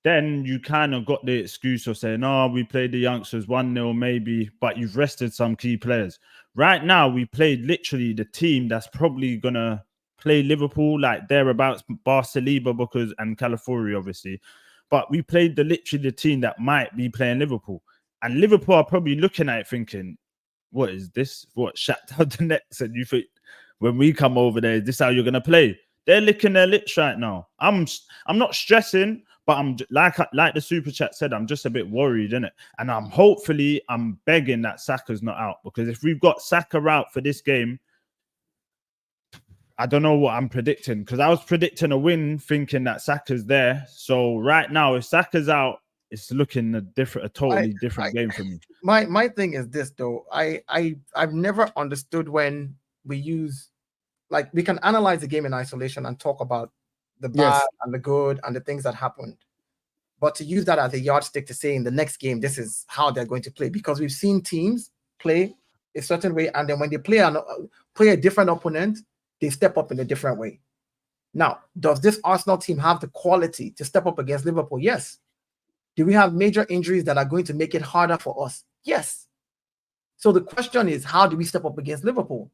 [SPEAKER 4] then you kind of got the excuse of saying, oh, we played the youngsters 1-0 maybe, but you've rested some key players. Right now, we played literally the team that's probably going to play Liverpool, like thereabouts, bar Saliba and Calafiori, obviously. But we played literally the team that might be playing Liverpool. And Liverpool are probably looking at it thinking, what is this? What, Shakhtar Donetsk? And you think, when we come over there, is this how you're going to play? They're licking their lips right now. I'm not stressing, but I'm like the super chat said, I'm just a bit worried, innit? And I'm begging that Saka's not out, because if we've got Saka out for this game, I don't know what I'm predicting, because I was predicting a win thinking that Saka's there. So right now, if Saka's out, it's looking a totally different game for me.
[SPEAKER 2] My thing is this though. I've never understood when we use, like, we can analyze the game in isolation and talk about the bad and the good and the things that happened. But to use that as a yardstick to say in the next game, this is how they're going to play, because we've seen teams play a certain way, and then when they play a different opponent, they step up in a different way. Now, does this Arsenal team have the quality to step up against Liverpool? Yes. Do we have major injuries that are going to make it harder for us? Yes. So the question is, how do we step up against Liverpool?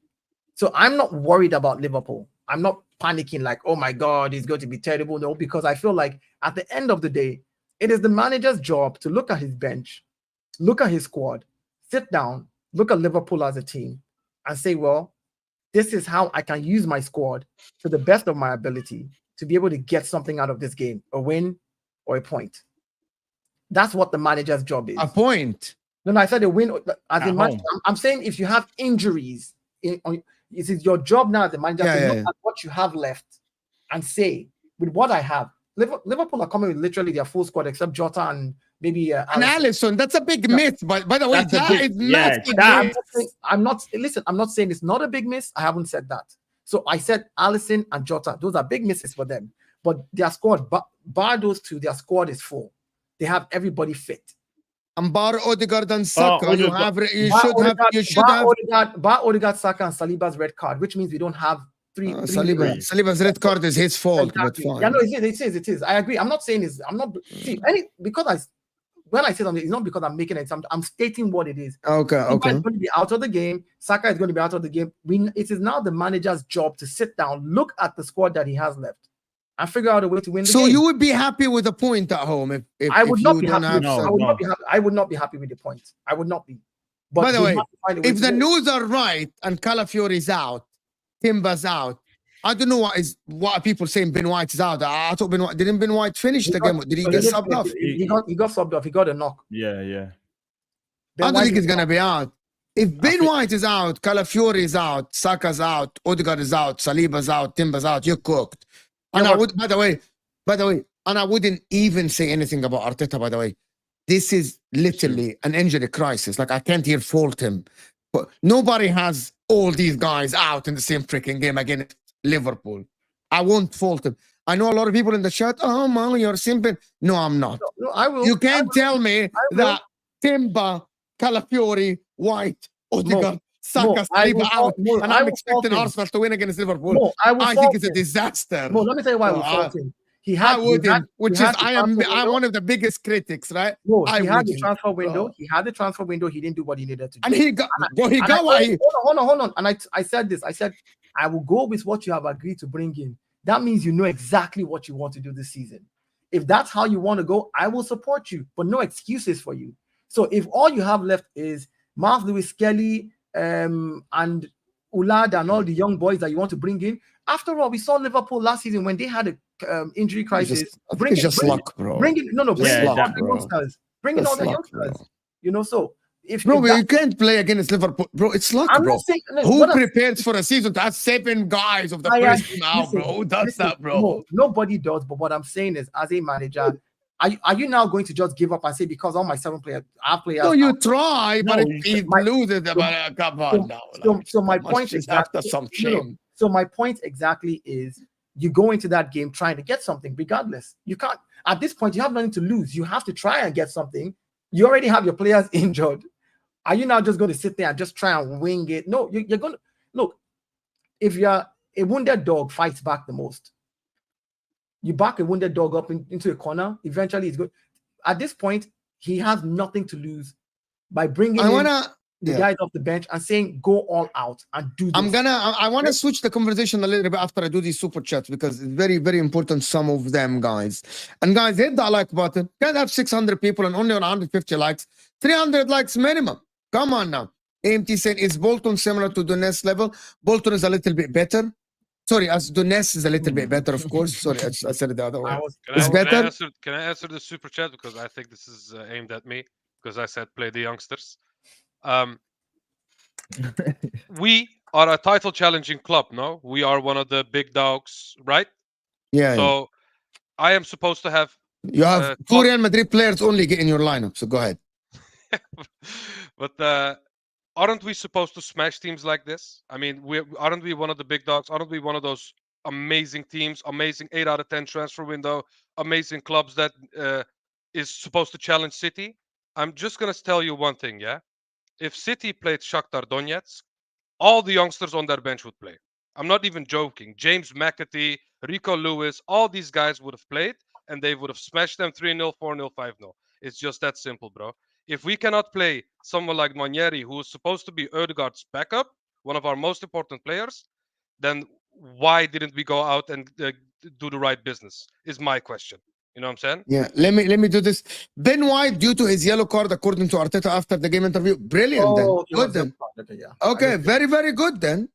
[SPEAKER 2] So I'm not worried about Liverpool. I'm not panicking like, oh my God, it's going to be terrible. No, because I feel like at the end of the day, it is the manager's job to look at his bench, look at his squad, sit down, look at Liverpool as a team and say, well, this is how I can use my squad to the best of my ability to be able to get something out of this game, a win or a point. That's what the manager's job is.
[SPEAKER 1] A point.
[SPEAKER 2] No, I said a win. As in, I'm saying if you have injuries, it is your job now as the manager to look at what you have left and say, with what I have, Liverpool are coming with literally their full squad except Jota and maybe
[SPEAKER 1] and Alisson. That's a big miss. By the way,
[SPEAKER 2] I'm not saying it's not a big miss. I haven't said that. So I said Alisson and Jota. Those are big misses for them. But their squad, bar those two, their squad is full. They have everybody fit.
[SPEAKER 1] And bar Ødegaard and Saka, you should have
[SPEAKER 2] Ødegaard, Saka, and Saliba's red card, which means we don't have three.
[SPEAKER 1] Saliba's red card is his fault,
[SPEAKER 2] exactly.
[SPEAKER 1] But fine.
[SPEAKER 2] Yeah, no, it is. I agree. I'm not saying when I say something, it's not because I'm making it. I'm stating what it is.
[SPEAKER 1] Okay.
[SPEAKER 2] Saliba is going to be out of the game. Saka is going to be out of the game. It is now the manager's job to sit down, look at the squad that he has left, and figure out a way to win the game.
[SPEAKER 1] So you would be happy with a point at home if
[SPEAKER 2] I would not be happy.
[SPEAKER 1] I
[SPEAKER 2] would not be happy with the point. I would not be. But
[SPEAKER 1] By the
[SPEAKER 2] they
[SPEAKER 1] way,
[SPEAKER 2] have to find a way
[SPEAKER 1] if
[SPEAKER 2] to
[SPEAKER 1] the
[SPEAKER 2] win.
[SPEAKER 1] news are right and Calafiori's out, Timber's out, I don't know what are people saying. Ben White is out. I thought didn't Ben White finish the game? Did he
[SPEAKER 2] So
[SPEAKER 1] get
[SPEAKER 2] didn't
[SPEAKER 1] subbed
[SPEAKER 2] finish.
[SPEAKER 1] off?
[SPEAKER 2] He got subbed off. He got a knock.
[SPEAKER 4] Yeah.
[SPEAKER 1] I
[SPEAKER 2] Ben
[SPEAKER 1] don't
[SPEAKER 2] White
[SPEAKER 1] think
[SPEAKER 2] is
[SPEAKER 1] he's gonna be out. If Ben
[SPEAKER 4] think-
[SPEAKER 1] White is out, Calafiori is out, Saka's out, Odegaard is out, Saliba's out, Timber's out, you're cooked. And
[SPEAKER 2] Yeah,
[SPEAKER 1] I
[SPEAKER 2] but-
[SPEAKER 1] would, by the way, and I wouldn't even say anything about Arteta, by the way. This is literally an injury crisis. Like, I can't here fault him. But nobody has all these guys out in the same freaking game against Liverpool. I won't fault him. I know a lot of people in the chat, oh, man, you're simping. No, I'm not.
[SPEAKER 2] No, I will.
[SPEAKER 1] You can't tell me
[SPEAKER 2] will.
[SPEAKER 1] that Timber, Calafiori, White, Odegaard, Saka,
[SPEAKER 2] I
[SPEAKER 1] Saliba
[SPEAKER 2] will
[SPEAKER 1] out,
[SPEAKER 2] fault- Mo,
[SPEAKER 1] and
[SPEAKER 2] I
[SPEAKER 1] I'm
[SPEAKER 2] will fault
[SPEAKER 1] expecting
[SPEAKER 2] him.
[SPEAKER 1] Arsenal to win against Liverpool.
[SPEAKER 2] No, I will
[SPEAKER 1] I
[SPEAKER 2] fault
[SPEAKER 1] think it's a
[SPEAKER 2] him.
[SPEAKER 1] disaster.
[SPEAKER 2] No, let me tell you why I
[SPEAKER 1] No,
[SPEAKER 2] will fault him. He
[SPEAKER 1] I
[SPEAKER 2] had, he
[SPEAKER 1] wouldn't,
[SPEAKER 2] had-
[SPEAKER 1] which
[SPEAKER 2] he
[SPEAKER 1] is
[SPEAKER 2] had the
[SPEAKER 1] I'm
[SPEAKER 2] transfer window.
[SPEAKER 1] one of the biggest critics, right?
[SPEAKER 2] No,
[SPEAKER 1] I
[SPEAKER 2] he had the
[SPEAKER 1] wouldn't.
[SPEAKER 2] transfer window.
[SPEAKER 1] Bro.
[SPEAKER 2] He had the transfer window. He didn't do what he needed to do.
[SPEAKER 1] And he got, well, he
[SPEAKER 2] And
[SPEAKER 1] got what he.
[SPEAKER 2] hold on. And I said this. I said, I will go with what you have agreed to bring in. That means you know exactly what you want to do this season. If that's how you want to go, I will support you, but no excuses for you. So if all you have left is Mark Lewis Kelly and Ulad and all the young boys that you want to bring in, after all, we saw Liverpool last season when they had a injury crisis.
[SPEAKER 1] I think it's just luck, bro.
[SPEAKER 2] Bring in all
[SPEAKER 4] Yeah,
[SPEAKER 2] the
[SPEAKER 1] bro.
[SPEAKER 2] youngsters. Bring in all the
[SPEAKER 1] Luck, bro.
[SPEAKER 2] youngsters. You know, so if
[SPEAKER 1] Bro,
[SPEAKER 2] if
[SPEAKER 1] you can't play against Liverpool, bro. It's luck,
[SPEAKER 2] I'm
[SPEAKER 1] bro.
[SPEAKER 2] not saying
[SPEAKER 1] Who
[SPEAKER 2] what I'm-
[SPEAKER 1] prepares for a season to have 7 guys of the
[SPEAKER 2] I
[SPEAKER 1] first
[SPEAKER 2] agree.
[SPEAKER 1] team out, bro?
[SPEAKER 2] Listen,
[SPEAKER 1] Who does
[SPEAKER 2] listen,
[SPEAKER 1] that, bro?
[SPEAKER 2] No, nobody does. But what I'm saying is, as a manager, are you now going to just give up and say because all my 7 players, our players?
[SPEAKER 1] No, you try, but
[SPEAKER 4] No,
[SPEAKER 1] if he
[SPEAKER 2] my-
[SPEAKER 1] loses, come on now.
[SPEAKER 2] So my
[SPEAKER 1] come on,
[SPEAKER 2] point
[SPEAKER 1] just
[SPEAKER 2] exactly.
[SPEAKER 1] after some
[SPEAKER 2] no,
[SPEAKER 1] shame.
[SPEAKER 2] So my point exactly is, you go into that game trying to get something, regardless. You can't. At this point, you have nothing to lose. You have to try and get something. You already have your players injured. Are you now just going to sit there and just try and wing it? No, you're going to look. If you're a wounded dog, fights back the most. You back a wounded dog up into a corner. Eventually, it's good. At this point, he has nothing to lose by bringing
[SPEAKER 1] I
[SPEAKER 2] in
[SPEAKER 1] wanna.
[SPEAKER 2] the
[SPEAKER 1] yeah.
[SPEAKER 2] guys off the bench and saying go all out and do this.
[SPEAKER 1] I want to switch the conversation a little bit after I do these super chats because it's very, very important. Some of them, guys. And guys, hit that like button. Can't have 600 people and only 150 likes. 300 likes minimum. Come on now. AMT said, is Bolton similar to Donetsk level? Bolton is a little bit better. Sorry, as Donetsk is a little bit better, of course. Sorry, I said it the other way. It's better.
[SPEAKER 3] Can I answer the super chat because I think this is aimed at me because I said play the youngsters. We are a title challenging club, no? We are one of the big dogs, right?
[SPEAKER 1] Yeah.
[SPEAKER 3] So I am supposed to have
[SPEAKER 1] You have 2 Real Madrid players only in your lineup, so go ahead.
[SPEAKER 3] but aren't we supposed to smash teams like this? I mean, aren't we one of the big dogs? Aren't we one of those amazing teams, amazing 8 out of 10 transfer window, amazing clubs that is supposed to challenge City? I'm just gonna tell you one thing, yeah. If City played Shakhtar Donetsk, all the youngsters on their bench would play. I'm not even joking. James McAtee, Rico Lewis, all these guys would have played, and they would have smashed them 3-0, 4-0, 5-0. It's just that simple, bro. If we cannot play someone like Nwaneri, who is supposed to be Ødegaard's backup, one of our most important players, then why didn't we go out and do the right business? Is my question. You know what I'm saying?
[SPEAKER 1] Yeah, let me do this. Ben White, due to his yellow card, according to Arteta after the game interview, brilliant. Then good then.
[SPEAKER 2] Okay, yeah.
[SPEAKER 1] Okay, very, very good then.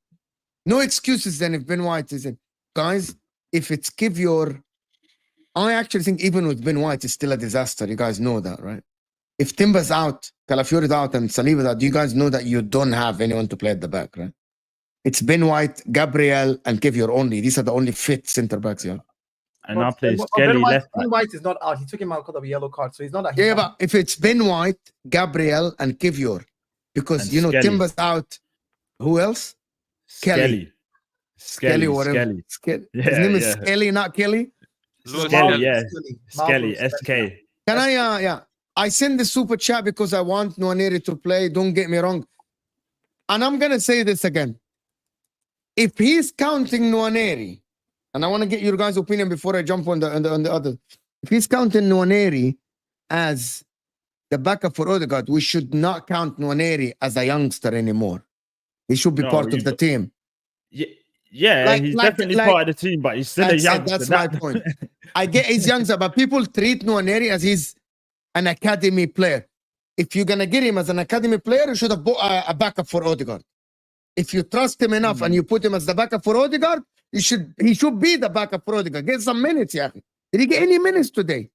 [SPEAKER 1] No excuses then if Ben White is in. Guys, if it's I actually think even with Ben White, it's still a disaster. You guys know that, right? If Timber's out, Calafiori's out, and Saliba's out, you guys know that you don't have anyone to play at the back, right? It's Ben White, Gabriel, and Kivior only. These are the only fit center backs, yeah.
[SPEAKER 4] And I play Skelly left back.
[SPEAKER 2] Ben White is not out. He took him out because of a yellow card, so he's not that.
[SPEAKER 1] Yeah, but if it's Ben White, Gabriel, and Kivior, because
[SPEAKER 4] And
[SPEAKER 1] you know
[SPEAKER 4] Skelly.
[SPEAKER 1] Timber's out. Who else? Kelly.
[SPEAKER 4] Skelly,
[SPEAKER 1] whatever. His name is Skelly, not Kelly.
[SPEAKER 3] Lewis
[SPEAKER 4] Skelly,
[SPEAKER 3] Kelly.
[SPEAKER 4] yeah.
[SPEAKER 2] Skelly,
[SPEAKER 4] Skelly, SK.
[SPEAKER 1] Can I? Yeah. I send the super chat because I want Nwaneri to play. Don't get me wrong. And I'm gonna say this again. If he's counting Nwaneri, and I want to get your guys' opinion before I jump on the other. If he's counting Nwaneri as the backup for Ødegaard, we should not count Nwaneri as a youngster anymore. He should be part of the team.
[SPEAKER 4] Yeah, he's definitely part of the team, but he's still a youngster.
[SPEAKER 1] That's my point. I get he's youngster, but people treat Nwaneri as he's an academy player. if you're gonna get him as an academy player, you should have bought a backup for Odegaard. If you trust him enough and you put him as the backup for Odegaard, he should be the backup for Odegaard. Get some minutes, yeah. Did he get any minutes today?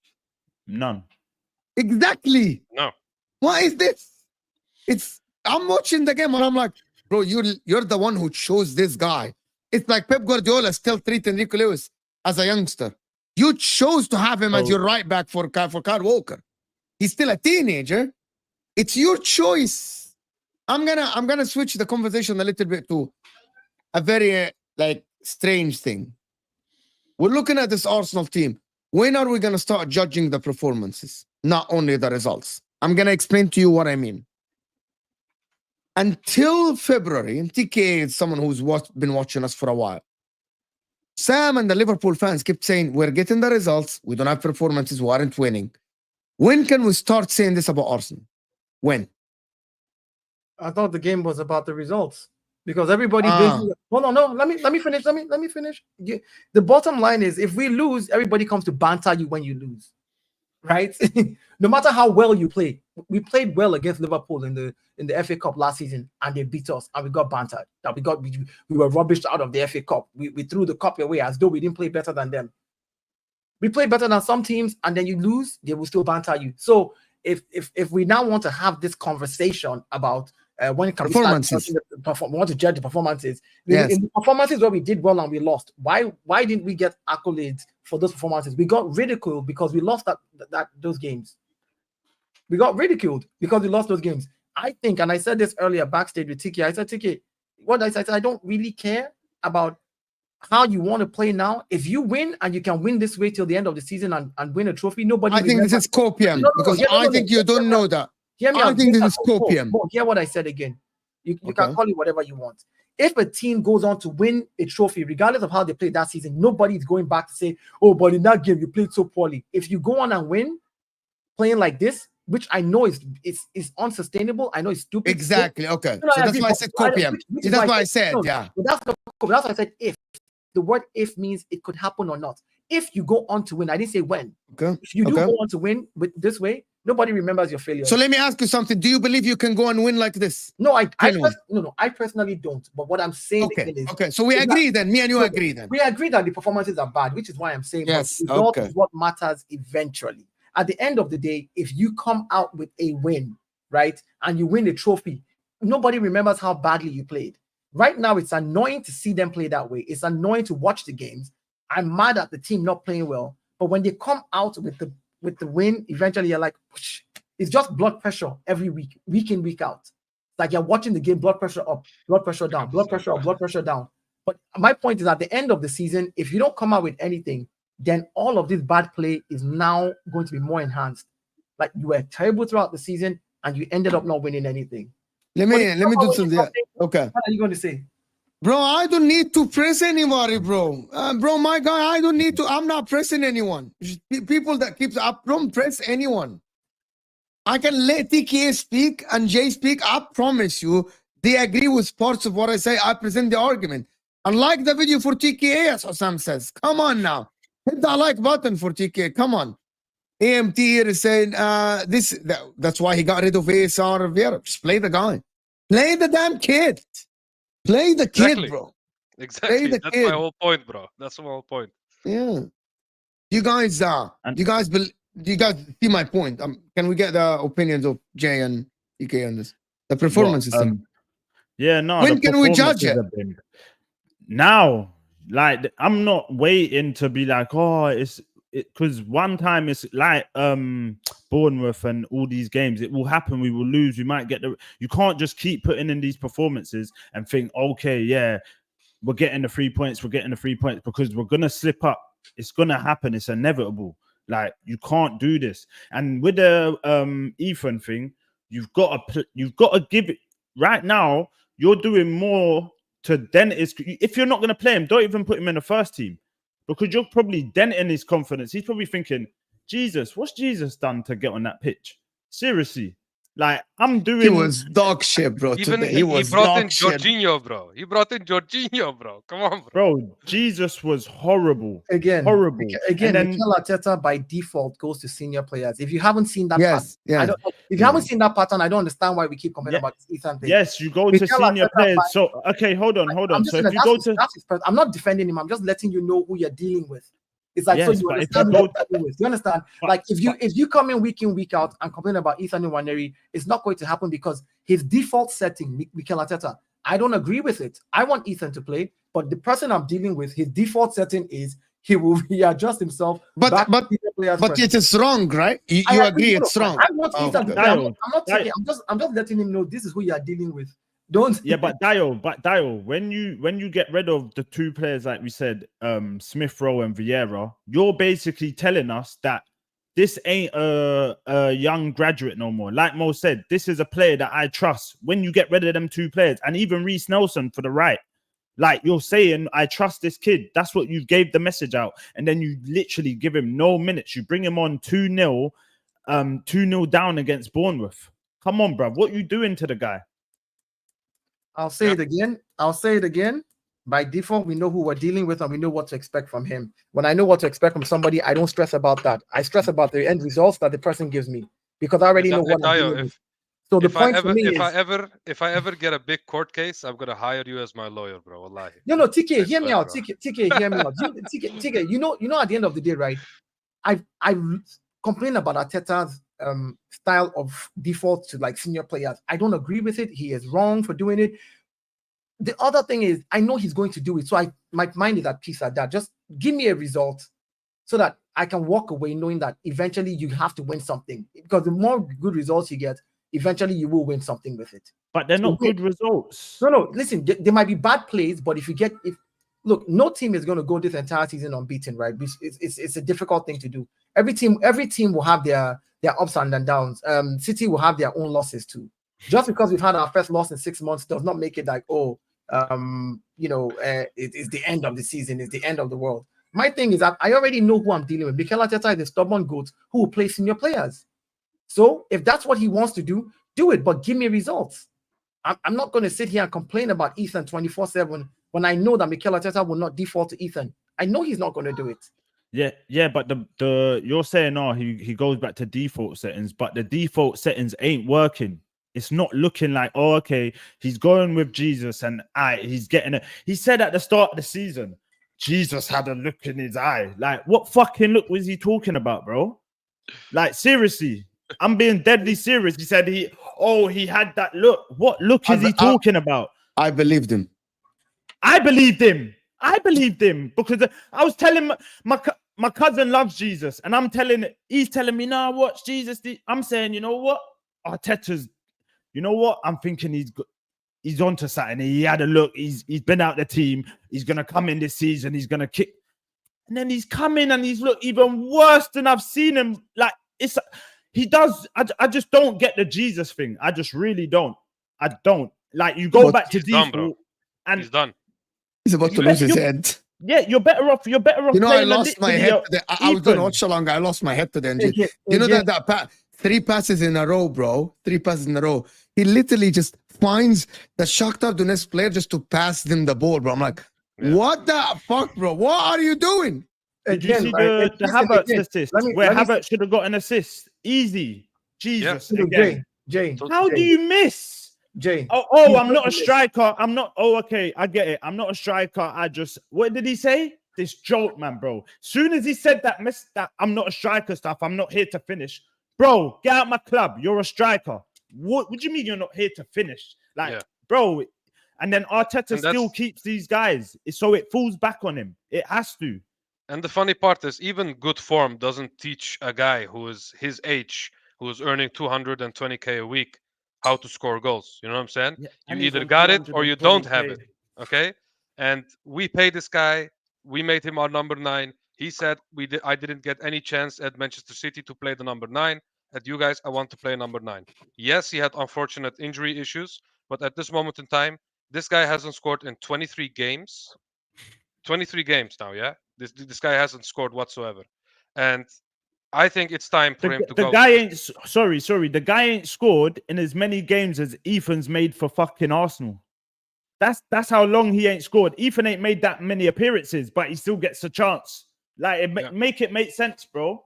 [SPEAKER 4] None.
[SPEAKER 1] Exactly.
[SPEAKER 3] No.
[SPEAKER 1] What is this? I'm watching the game and I'm like, bro, you're the one who chose this guy. It's like Pep Guardiola still treating Rico Lewis as a youngster. You chose to have him as your right back for Kyle Walker. He's still a teenager. It's your choice. I'm gonna switch the conversation a little bit to a very strange thing. We're looking at this Arsenal team. When are we gonna start judging the performances, not only the results? I'm gonna explain to you what I mean. Until February, and TK is someone who's been watching us for a while. Sam and the Liverpool fans kept saying, we're getting the results. We don't have performances. We aren't winning. When can we start saying this about Arsenal? When?
[SPEAKER 2] I thought the game was about the results because everybody. Hold on, no. Let me finish. Let me finish. The bottom line is, if we lose, everybody comes to banter you when you lose, right? No matter how well you play. We played well against Liverpool in the FA Cup last season, and they beat us, and we got bantered. That we were rubbished out of the FA Cup. We threw the cup away as though we didn't play better than them. We played better than some teams, and then you lose, they will still banter you. So if we now want to have this conversation about when it comes
[SPEAKER 1] performances,
[SPEAKER 2] we want to judge the performances.
[SPEAKER 1] Yes.
[SPEAKER 2] In the performances where we did well and we lost, why didn't we get accolades for those performances? We got ridiculed because we lost those games. We got ridiculed because we lost those games. I think, and I said this earlier backstage with Tiki, I said, Tiki, I don't really care about how you want to play now. If you win and you can win this way till the end of the season and win a trophy, nobody.
[SPEAKER 1] I think this is copium because I think you don't know that. I think this is copium.
[SPEAKER 2] Hear what I said again. You can call it whatever you want. If a team goes on to win a trophy, regardless of how they played that season, nobody's going back to say, oh, but in that game you played so poorly. If you go on and win, playing like this, which I know is unsustainable. I know it's stupid.
[SPEAKER 1] Exactly. Okay. So that's why I said copium. That's why I said, yeah.
[SPEAKER 2] That's why I said if. The word if means it could happen or not. If you go on to win, I didn't say when.
[SPEAKER 1] Okay.
[SPEAKER 2] If you do go on to win with this way, nobody remembers your failure.
[SPEAKER 1] So let me ask you something. Do you believe you can go and win like this?
[SPEAKER 2] No, I personally don't. But what I'm saying is,
[SPEAKER 1] okay. So we agree then. Me and you agree then.
[SPEAKER 2] We agree that the performances are bad, which is why I'm saying
[SPEAKER 1] yes.
[SPEAKER 2] The result is what matters eventually. At the end of the day, if you come out with a win, right, and you win the trophy, nobody remembers how badly you played. Right now, it's annoying to see them play that way. It's annoying to watch the games. I'm mad at the team not playing well. But when they come out with the win, eventually you're like, whoosh. It's just blood pressure every week in, week out. It's like you're watching the game, blood pressure up, blood pressure down, blood pressure up, blood pressure down. But my point is, at the end of the season, if you don't come out with anything, then all of this bad play is now going to be more enhanced. Like you were terrible throughout the season and you ended up not winning anything.
[SPEAKER 1] Let me do something. Okay.
[SPEAKER 2] What are you going to say?
[SPEAKER 1] Bro, I don't need to press anybody, bro. Bro, my guy, I don't need to. I'm not pressing anyone. People that keep up, don't press anyone. I can let TK speak and Jay speak. I promise you, they agree with parts of what I say. I present the argument. And like the video for TK, as HUSAM says. Come on now. Hit that like button for TK. Come on. AMT here is saying that's why he got rid of ASR Rivera. Just play the guy. Play the damn kid. Play the kid, bro.
[SPEAKER 3] Exactly. That's my whole point, bro. That's my whole point.
[SPEAKER 1] Yeah. You guys do you guys see my point? Can we get the opinions of Jay and TK on this? The performance system.
[SPEAKER 4] Yeah, no.
[SPEAKER 1] When can we judge it?
[SPEAKER 4] Now, like I'm not waiting to be like, oh, it's because one time it's like Bournemouth and all these games, it will happen, we will lose, we might get you can't just keep putting in these performances and think, okay, yeah, we're getting the 3 points, because we're gonna slip up. It's gonna happen, it's inevitable. Like, you can't do this. And with the Ethan thing, you've got to give it right now. You're doing more to dent his. If you're not gonna play him, don't even put him in the first team. Because you're probably denting his confidence. He's probably thinking, Jesus, what's Jesus done to get on that pitch? Seriously. Like I'm
[SPEAKER 1] He
[SPEAKER 4] doing.
[SPEAKER 1] was dog shit, bro.
[SPEAKER 3] Even
[SPEAKER 1] Today
[SPEAKER 3] he,
[SPEAKER 1] he was
[SPEAKER 3] brought in
[SPEAKER 1] dog shit.
[SPEAKER 3] Jorginho, bro. He brought in Jorginho, bro. Come on, bro.
[SPEAKER 4] Bro, Jesus was horrible.
[SPEAKER 2] Again,
[SPEAKER 4] Horrible.
[SPEAKER 2] again,
[SPEAKER 4] And then
[SPEAKER 2] Mikel Arteta by default goes to senior players. If you haven't seen that
[SPEAKER 1] Yes,
[SPEAKER 2] pattern, I
[SPEAKER 1] yes.
[SPEAKER 2] don't. If you haven't seen that pattern, I don't understand why we keep complaining
[SPEAKER 4] Yeah.
[SPEAKER 2] about this Ethan thing.
[SPEAKER 4] yes, you go to
[SPEAKER 2] Mikel
[SPEAKER 4] senior
[SPEAKER 2] Arteta
[SPEAKER 4] players. So okay, hold on.
[SPEAKER 2] I'm just
[SPEAKER 4] So
[SPEAKER 2] saying
[SPEAKER 4] if you
[SPEAKER 2] that's
[SPEAKER 4] go
[SPEAKER 2] his,
[SPEAKER 4] to
[SPEAKER 2] that's his person. I'm not defending him. I'm just letting you know who you're dealing with. It's like so
[SPEAKER 4] Yes,
[SPEAKER 2] you
[SPEAKER 4] but if
[SPEAKER 2] understand
[SPEAKER 4] you
[SPEAKER 2] who
[SPEAKER 4] go
[SPEAKER 2] you're dealing with. You understand?
[SPEAKER 4] But-
[SPEAKER 2] Like if you come in week out and complain about Ethan Nwaneri, it's not going to happen because his default setting, Mikel Arteta, I don't agree with it. I want Ethan to play, but the person I'm dealing with, his default setting is he will adjust himself.
[SPEAKER 1] But
[SPEAKER 2] back
[SPEAKER 1] but
[SPEAKER 2] to senior players
[SPEAKER 1] but
[SPEAKER 2] first.
[SPEAKER 1] it is wrong, right? You
[SPEAKER 2] I
[SPEAKER 1] agree
[SPEAKER 2] no,
[SPEAKER 1] it's wrong.
[SPEAKER 2] I want
[SPEAKER 1] Oh,
[SPEAKER 2] Ethan to
[SPEAKER 1] okay.
[SPEAKER 2] play.
[SPEAKER 4] Dio,
[SPEAKER 2] I'm not taking. I'm just letting him know this is who you are dealing with. Don't.
[SPEAKER 4] yeah, but Dio, when you get rid of the two players like we said, Smith Rowe and Vieira, you're basically telling us that this ain't a young graduate no more. Like Mo said, this is a player that I trust. When you get rid of them two players, and even Reece Nelson for the right, like you're saying, I trust this kid. That's what you gave the message out, and then you literally give him no minutes. You bring him on 2-0, 2-0 down against Bournemouth. Come on, bro, what you doing to the guy?
[SPEAKER 2] I'll say it again. I'll say it again. By default, we know who we're dealing with and we know what to expect from him. When I know what to expect from somebody, I don't stress about that. I stress about the end results that the person gives me because I already know what I'm dealing with. So the point for me is,
[SPEAKER 3] if I ever get a big court case, I'm gonna hire you as my lawyer, bro. Wallahi.
[SPEAKER 2] no, TK, hear me
[SPEAKER 3] swear,
[SPEAKER 2] out.
[SPEAKER 3] bro.
[SPEAKER 2] TK, hear me out. TK, you know, at the end of the day, right? I complain about Arteta's style of default to like senior players. I don't agree with it. He is wrong for doing it. The other thing is, I know he's going to do it, so my mind is at peace at that. Just give me a result so that I can walk away knowing that eventually you have to win something. Because the more good results you get, eventually you will win something with it.
[SPEAKER 4] But they're not good results.
[SPEAKER 2] No, listen, there might be bad plays, but if look, no team is going to go this entire season unbeaten, right? It's a difficult thing to do. Every team will have their ups and downs. City will have their own losses too. Just because we've had our first loss in 6 months does not make it like, it's the end of the season, it's the end of the world. My thing is that I already know who I'm dealing with. Mikel Arteta is a stubborn goat who will play senior players. So if that's what he wants to do it, but give me results. I'm not going to sit here and complain about Ethan 24/7 when I know that Mikel Arteta will not default to Ethan. I know he's not going to do it.
[SPEAKER 4] Yeah, but the you're saying he goes back to default settings, but the default settings ain't working. It's not looking like, oh, okay, he's going with Jesus and he's getting it. He said at the start of the season, Jesus had a look in his eye. Like, what fucking look was he talking about, bro? Like, seriously, I'm being deadly serious. He said he had that look. What look is he talking about?
[SPEAKER 1] I believed him.
[SPEAKER 4] I believed him because I was telling my cousin loves Jesus, and he's telling me, nah, watch Jesus. I'm saying, you know what? Arteta's, you know what? I'm thinking he's onto something. He had a look. He's been out the team. He's gonna come in this season. He's gonna kick, and then he's coming and he's looked even worse than I've seen him. Like he does. I just don't get the Jesus thing. I just really don't. I don't. Like you go back to default, and
[SPEAKER 3] he's done.
[SPEAKER 1] He's about to lose his head.
[SPEAKER 4] Yeah, you're better off. You know,
[SPEAKER 1] I lost my head today. I was doing watch along. I lost my head today. You know that 3 passes in a row, bro. 3 passes in a row. He literally just finds the Shakhtar Donetsk player just to pass them the ball, bro. I'm like, what the fuck, bro? What are you doing?
[SPEAKER 4] Did you see the Havertz assist where Havertz should have got an assist? Easy. Jesus.
[SPEAKER 2] Jay.
[SPEAKER 4] How do you miss?
[SPEAKER 2] Jay.
[SPEAKER 4] I'm not a striker. I'm not. Oh, okay. I get it. I'm not a striker. What did he say? This joke, man, bro. Soon as he said that I'm not a striker stuff, I'm not here to finish. Bro, get out my club. You're a striker. What do you mean you're not here to finish? Bro. And then Arteta still keeps these guys. So it falls back on him. It has to.
[SPEAKER 3] And the funny part is, even good form doesn't teach a guy who is his age, who is earning 220K a week, how to score goals. You know what I'm saying?
[SPEAKER 4] Yeah,
[SPEAKER 3] you either got it or you don't have it. Okay? And we paid this guy. We made him our number 9. He said I didn't get any chance at Manchester City to play the number 9. At you guys, I want to play number 9. Yes, he had unfortunate injury issues, but at this moment in time, this guy hasn't scored in 23 games. 23 games now, yeah? This guy hasn't scored whatsoever. And I think it's time for him to
[SPEAKER 4] The
[SPEAKER 3] go.
[SPEAKER 4] guy ain't sorry. The guy ain't scored in as many games as Ethan's made for fucking Arsenal. That's how long he ain't scored. Ethan ain't made that many appearances, but he still gets a chance. Like, make it make sense, bro.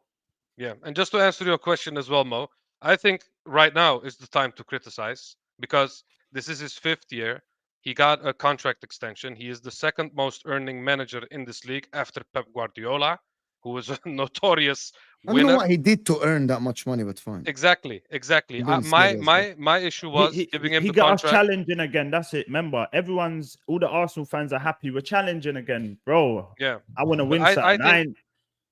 [SPEAKER 3] Yeah, and just to answer your question as well, Mo, I think right now is the time to criticize because this is his 5th year. He got a contract extension. He is the 2nd most earning manager in this league after Pep Guardiola, who was a notorious
[SPEAKER 1] I don't know
[SPEAKER 3] winner.
[SPEAKER 1] what he did to earn that much money, but fine.
[SPEAKER 3] Exactly.
[SPEAKER 1] He didn't
[SPEAKER 3] My
[SPEAKER 1] scare us, but-
[SPEAKER 3] my issue was
[SPEAKER 4] He
[SPEAKER 3] giving him the
[SPEAKER 4] got us
[SPEAKER 3] contract.
[SPEAKER 4] challenging again. That's it. Remember, all the Arsenal fans are happy. We're challenging again, bro.
[SPEAKER 3] Yeah,
[SPEAKER 4] I want to
[SPEAKER 3] but
[SPEAKER 4] win
[SPEAKER 3] I
[SPEAKER 4] something.
[SPEAKER 3] think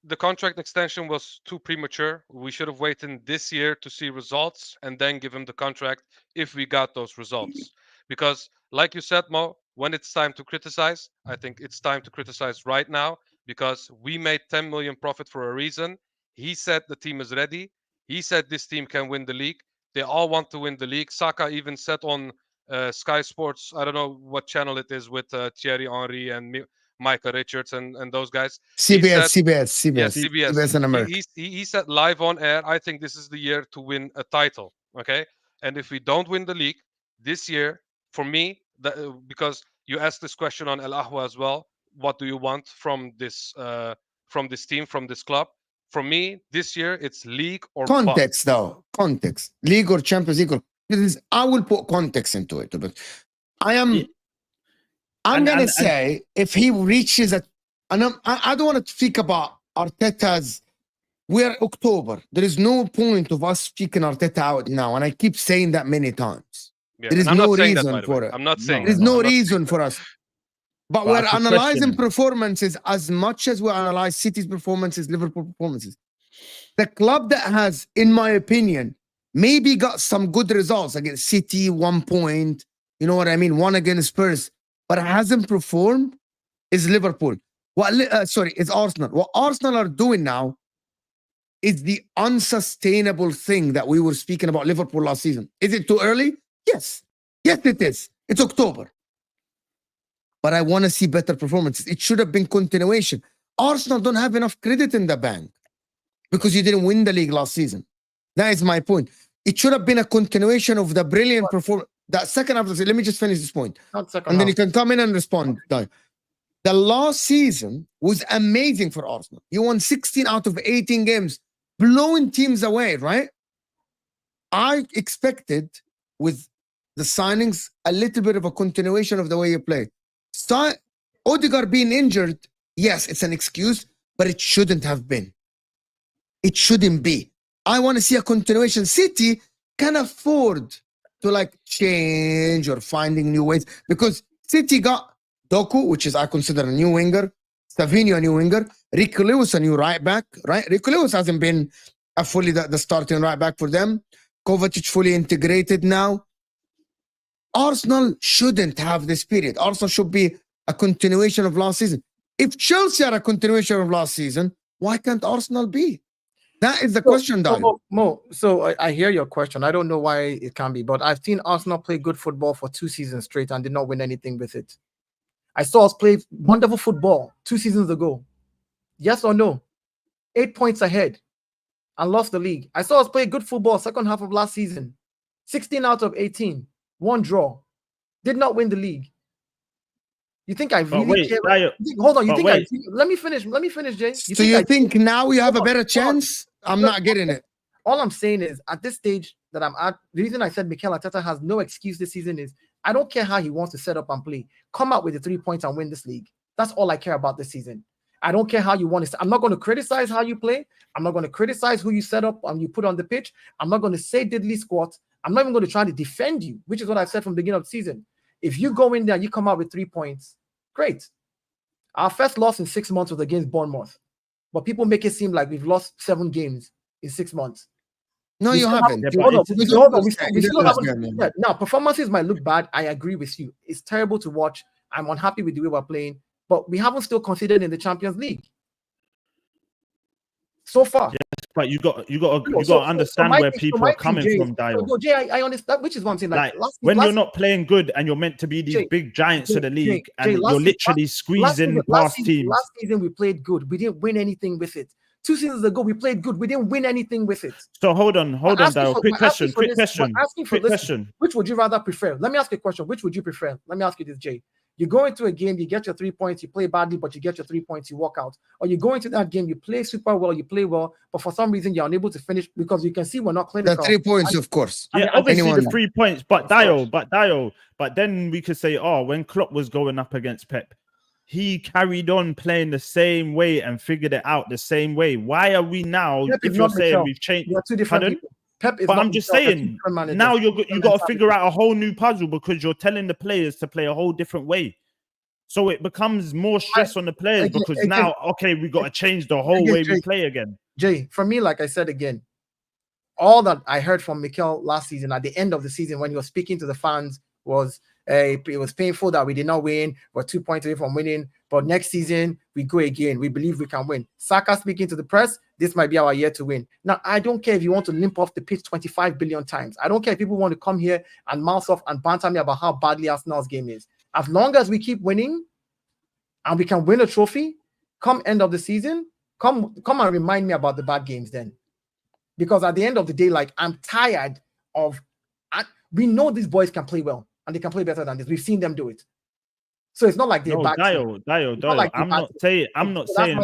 [SPEAKER 3] the contract extension was too premature. We should have waited this year to see results and then give him the contract if we got those results. Because, like you said, Mo, when it's time to criticize, I think it's time to criticize right now because we made 10 million profit for a reason. He said the team is ready. He said this team can win the league. They all want to win the league. Saka even said on Sky Sports, I don't know what channel it is with Thierry Henry and Micah Richards and those guys. He said, yes, CBS.
[SPEAKER 1] CBS in America.
[SPEAKER 3] He said live on air, I think this is the year to win a title. Okay. And if we don't win the league this year, for me, because you asked this question on El Ahwa as well, what do you want from this team, from this club? For me, this year it's league or bust.
[SPEAKER 1] Context, though. Context. League or Champions League. I will put context into it. But I'm going to say if he reaches I don't want to speak about Arteta's. We're October. There is no point of us speaking Arteta out now. And I keep saying that many times.
[SPEAKER 3] Yeah,
[SPEAKER 1] there is no reason for it.
[SPEAKER 3] I'm not saying
[SPEAKER 1] There is no reason for us. But we're
[SPEAKER 4] I
[SPEAKER 1] analyzing performances as much as we analyze City's performances, Liverpool performances. The club that has, in my opinion, maybe got some good results against City, 1 point, you know what I mean, 1 against Spurs, but hasn't performed is Liverpool. It's Arsenal. What Arsenal are doing now is the unsustainable thing that we were speaking about Liverpool last season. Is it too early? Yes. Yes, it is. It's October. But I want to see better performances. It should have been continuation. Arsenal don't have enough credit in the bank because you didn't win the league last season. That is my point. It should have been a continuation of the brilliant performance. That second half of the season, let me just finish this point. And then you can come in and respond. The last season was amazing for Arsenal. You won 16 out of 18 games, blowing teams away, right? I expected with the signings a little bit of a continuation of the way you play. Odegaard being injured, yes, it's an excuse, but it shouldn't have been. It shouldn't be. I want to see a continuation. City can afford to change or finding new ways because City got Doku, which is I consider a new winger, Savinho a new winger, Rico Lewis a new right back, right? Rico Lewis hasn't been a fully the starting right back for them. Kovacic fully integrated now. Arsenal shouldn't have this period. Arsenal should be a continuation of last season. If Chelsea are a continuation of last season, why can't Arsenal be? That is the question, Dario.
[SPEAKER 2] Mo, so I hear your question. I don't know why it can be, but I've seen Arsenal play good football for 2 seasons straight and did not win anything with it. I saw us play wonderful football 2 seasons ago. Yes or no? 8 points ahead and lost the league. I saw us play good football second half of last season. 16 out of 18. 1 draw. Did not win the league. You think I really care? Hold on. You think let me finish, Jay.
[SPEAKER 1] You think now you have a better chance? I'm not getting it.
[SPEAKER 2] All I'm saying is at this stage that I'm at, the reason I said Mikel Arteta has no excuse this season is I don't care how he wants to set up and play. Come out with the 3 points and win this league. That's all I care about this season. I don't care how you want to. I'm not going to criticize how you play. I'm not going to criticize who you set up and you put on the pitch. I'm not going to say diddly squat. I'm not even going to try to defend you, which is what I've said from the beginning of the season. If you go in there and you come out with 3 points, great. Our first loss in 6 months was against Bournemouth. But people make it seem like we've lost 7 games in 6 months.
[SPEAKER 1] No, you haven't.
[SPEAKER 2] Now, performances might look bad. I agree with you. It's terrible to watch. I'm unhappy with the way we're playing. But we haven't still considered in the Champions League. So far.
[SPEAKER 4] Yes, but you got to understand where people are coming from, Dio.
[SPEAKER 2] Jay, I understand, which is what I'm saying.
[SPEAKER 4] When you're not playing good and you're meant to be these big giants of the league, and you're literally squeezing past teams.
[SPEAKER 2] Last season we played good. We didn't win anything with it. 2 seasons ago, we played good. We didn't win anything with it.
[SPEAKER 4] So hold on, Dale. Quick question.
[SPEAKER 2] Listen, which would you rather prefer? Let me ask you a question. Which would you prefer? Let me ask you this, Jay. You go into a game, you get your 3 points, you play badly, but you get your 3 points, you walk out. Or you go into that game, you play super well, you play well, but for some reason you're unable to finish because you can see we're not clinical.
[SPEAKER 1] The 3 points, of course.
[SPEAKER 4] Yeah, obviously the 3 points, but then we could say, oh, when Klopp was going up against Pep, he carried on playing the same way and figured it out the same way. Why are we now,
[SPEAKER 2] Pep
[SPEAKER 4] if you're saying we've changed?
[SPEAKER 2] You're two different people. Pep is
[SPEAKER 4] but I'm just saying, now you got to figure out a whole new puzzle because you're telling the players to play a whole different way. So it becomes more stress on the players because now, okay, we got to change the whole way we play again.
[SPEAKER 2] Jay, for me, like I said again, all that I heard from Mikel last season at the end of the season when he was speaking to the fans was it was painful that we did not win. We're 2 points away from winning, but next season we go again. We believe we can win. Saka speaking to the press, this might be our year to win. Now, I don't care if you want to limp off the pitch 25 billion times. I don't care if people want to come here and mouth off and banter me about how badly Arsenal's game is. As long as we keep winning and we can win a trophy, come end of the season, come and remind me about the bad games then. Because at the end of the day, like, I'm tired of... we know these boys can play well and they can play better than this. We've seen them do it. So it's not like they're bad.
[SPEAKER 4] Dio. I'm not saying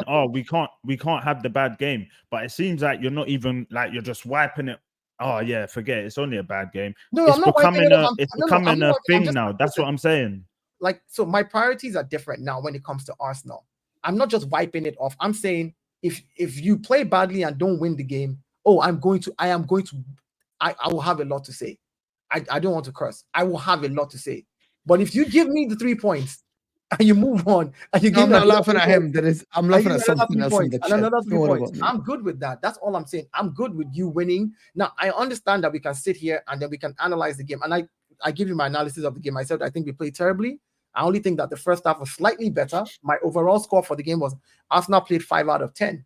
[SPEAKER 4] oh, we can't have the bad game, but it seems like you're not even like you're just wiping it. Oh yeah, forget it. It's only a bad game.
[SPEAKER 2] No,
[SPEAKER 4] it's
[SPEAKER 2] I'm not
[SPEAKER 4] becoming
[SPEAKER 2] it's
[SPEAKER 4] becoming a thing now. That's what I'm saying.
[SPEAKER 2] Like, so my priorities are different now when it comes to Arsenal. I'm not just wiping it off. I'm saying if you play badly and don't win the game, I will have a lot to say. I don't want to curse. I will have a lot to say. But if you give me the 3 points and you move on, and you give
[SPEAKER 1] I'm not laughing at him. I'm laughing at something else in the chat.
[SPEAKER 2] Another 3 points. I'm good with that. That's all I'm saying. I'm good with you winning. Now, I understand that we can sit here and then we can analyze the game. And I give you my analysis of the game. I said I think we played terribly. I only think that the first half was slightly better. My overall score for the game was Arsenal played 5 out of 10.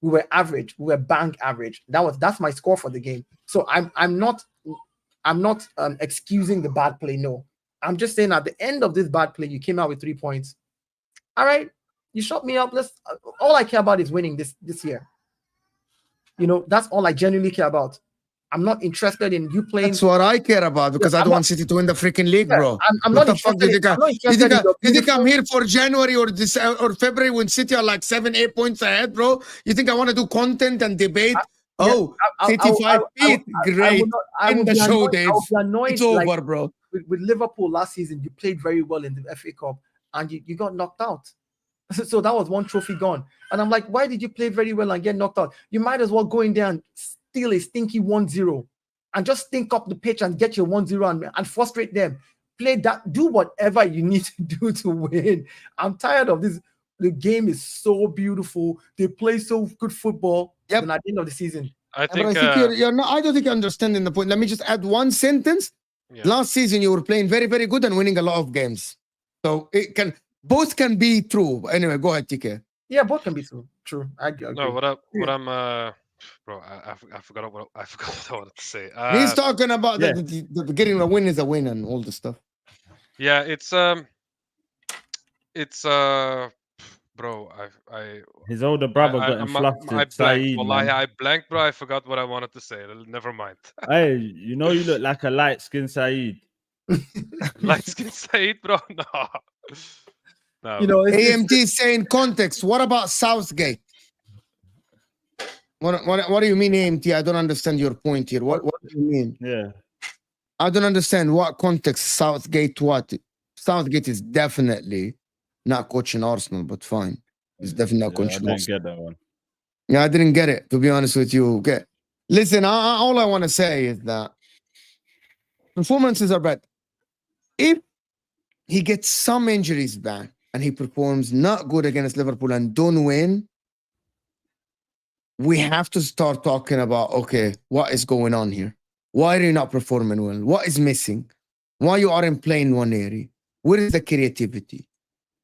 [SPEAKER 2] We were average. We were bank average. That's my score for the game. So I'm not excusing the bad play. No, I'm just saying at the end of this bad play, you came out with 3 points. All right, you shut me up. All I care about is winning this year. You know, that's all I genuinely care about. I'm not interested in you playing.
[SPEAKER 1] That's what I care about because I don't want City to win the freaking league, bro.
[SPEAKER 2] I'm not interested.
[SPEAKER 1] You think I'm here for January or December or February when City are like 7-8 points ahead, bro? You think I want to do content and debate? City 5 beat, great. In the show, Dave. It's over, bro.
[SPEAKER 2] With Liverpool last season, you played very well in the FA Cup and you got knocked out. So that was one trophy gone. And I'm like, why did you play very well and get knocked out? You might as well go in there and steal a stinky 1-0 and just stink up the pitch and get your 1-0 and frustrate them. Play that, do whatever you need to do to win. I'm tired of this. The game is so beautiful. They play so good football. Yep. And at the end of the season,
[SPEAKER 3] I think
[SPEAKER 1] you're not. I don't think you're understanding the point. Let me just add one sentence. Yeah. Last season, you were playing very, very good and winning a lot of games. So both can be true. Anyway, go ahead, TK.
[SPEAKER 2] Yeah, both can be true. True. I agree.
[SPEAKER 3] No, bro, I forgot what I wanted to say.
[SPEAKER 1] He's talking about the getting a win is a win and all the stuff.
[SPEAKER 3] Yeah, it's bro,
[SPEAKER 4] his older brother got flustered.
[SPEAKER 3] I blanked, bro. I forgot what I wanted to say. Never mind.
[SPEAKER 4] Hey, you know you look like a light-skinned Saeed.
[SPEAKER 3] Light-skinned Saeed, bro? No.
[SPEAKER 2] You know,
[SPEAKER 1] AMT is saying context. What about Southgate? What do you mean, AMT? I don't understand your point here. What do you mean?
[SPEAKER 4] Yeah.
[SPEAKER 1] I don't understand what context Southgate what. Southgate is definitely not coaching Arsenal, but fine. He's definitely not coaching Arsenal.
[SPEAKER 4] I didn't get that one.
[SPEAKER 1] Yeah, I didn't get it, to be honest with you. Okay. Listen, all I want to say is that performances are bad. If he gets some injuries back and he performs not good against Liverpool and don't win, we have to start talking about, okay, what is going on here? Why are you not performing well? What is missing? Why you aren't playing one area? Where is the creativity?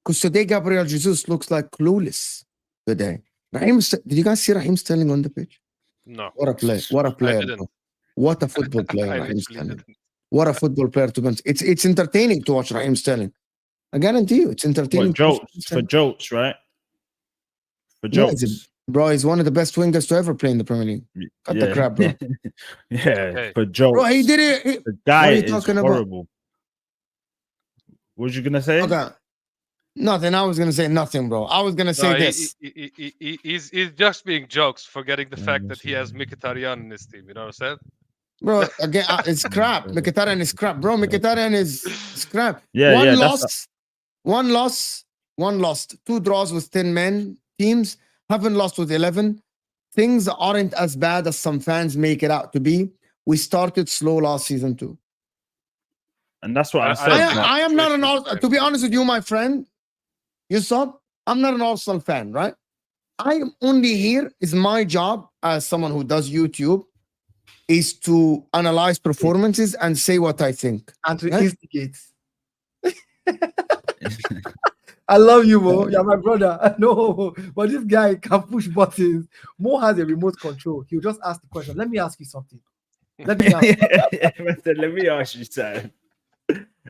[SPEAKER 1] Because today Gabriel Jesus looks like clueless today. Did you guys see Raheem Sterling on the pitch?
[SPEAKER 3] No.
[SPEAKER 1] What a play. What a player. What a football player, Raheem Sterling. What a football player to be. It's entertaining to watch Raheem Sterling. I guarantee you, it's entertaining.
[SPEAKER 4] For jokes, right? For jokes.
[SPEAKER 1] Bro, he's one of the best wingers to ever play in the Premier League. Cut the crap, bro.
[SPEAKER 4] Yeah,
[SPEAKER 3] Okay.
[SPEAKER 4] for jokes.
[SPEAKER 1] Bro, he did it.
[SPEAKER 4] The guy
[SPEAKER 1] What are you
[SPEAKER 4] is
[SPEAKER 1] talking about?
[SPEAKER 4] horrible. What was you gonna say?
[SPEAKER 1] Okay. Nothing. I was gonna say nothing, bro. I was gonna say
[SPEAKER 3] No,
[SPEAKER 1] this.
[SPEAKER 3] he's just being jokes, forgetting the fact that he has Mkhitaryan in his team. You know what I'm saying?
[SPEAKER 1] Bro, again, it's crap. Mkhitaryan is crap, bro. Mkhitaryan is crap.
[SPEAKER 4] Yeah,
[SPEAKER 1] one
[SPEAKER 4] yeah,
[SPEAKER 1] loss, one lost. 2 draws with 10 men teams. Haven't lost with 11. Things aren't as bad as some fans make it out to be. We started slow last season too.
[SPEAKER 4] And that's what I said.
[SPEAKER 1] I am not an Arsenal. To be honest with you, my friend, I'm not an Arsenal fan, right? I am only here. Is my job as someone who does YouTube is to analyze performances and say what I think.
[SPEAKER 2] And to
[SPEAKER 1] Right?
[SPEAKER 2] instigate. I love you, Mo. You're my brother. I know, but this guy can push buttons. Mo has a remote control. He'll just ask the question. Let me ask you something. Let me
[SPEAKER 4] ask you something.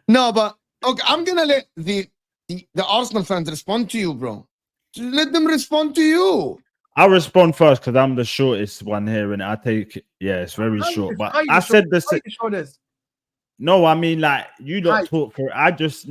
[SPEAKER 1] No, but okay, I'm gonna let the Arsenal fans respond to you, bro. Let them respond to you.
[SPEAKER 4] I'll respond first because I'm the shortest one here, and I take it. Yeah, it's very short. But I said this. No, I mean, like, you don't talk for I just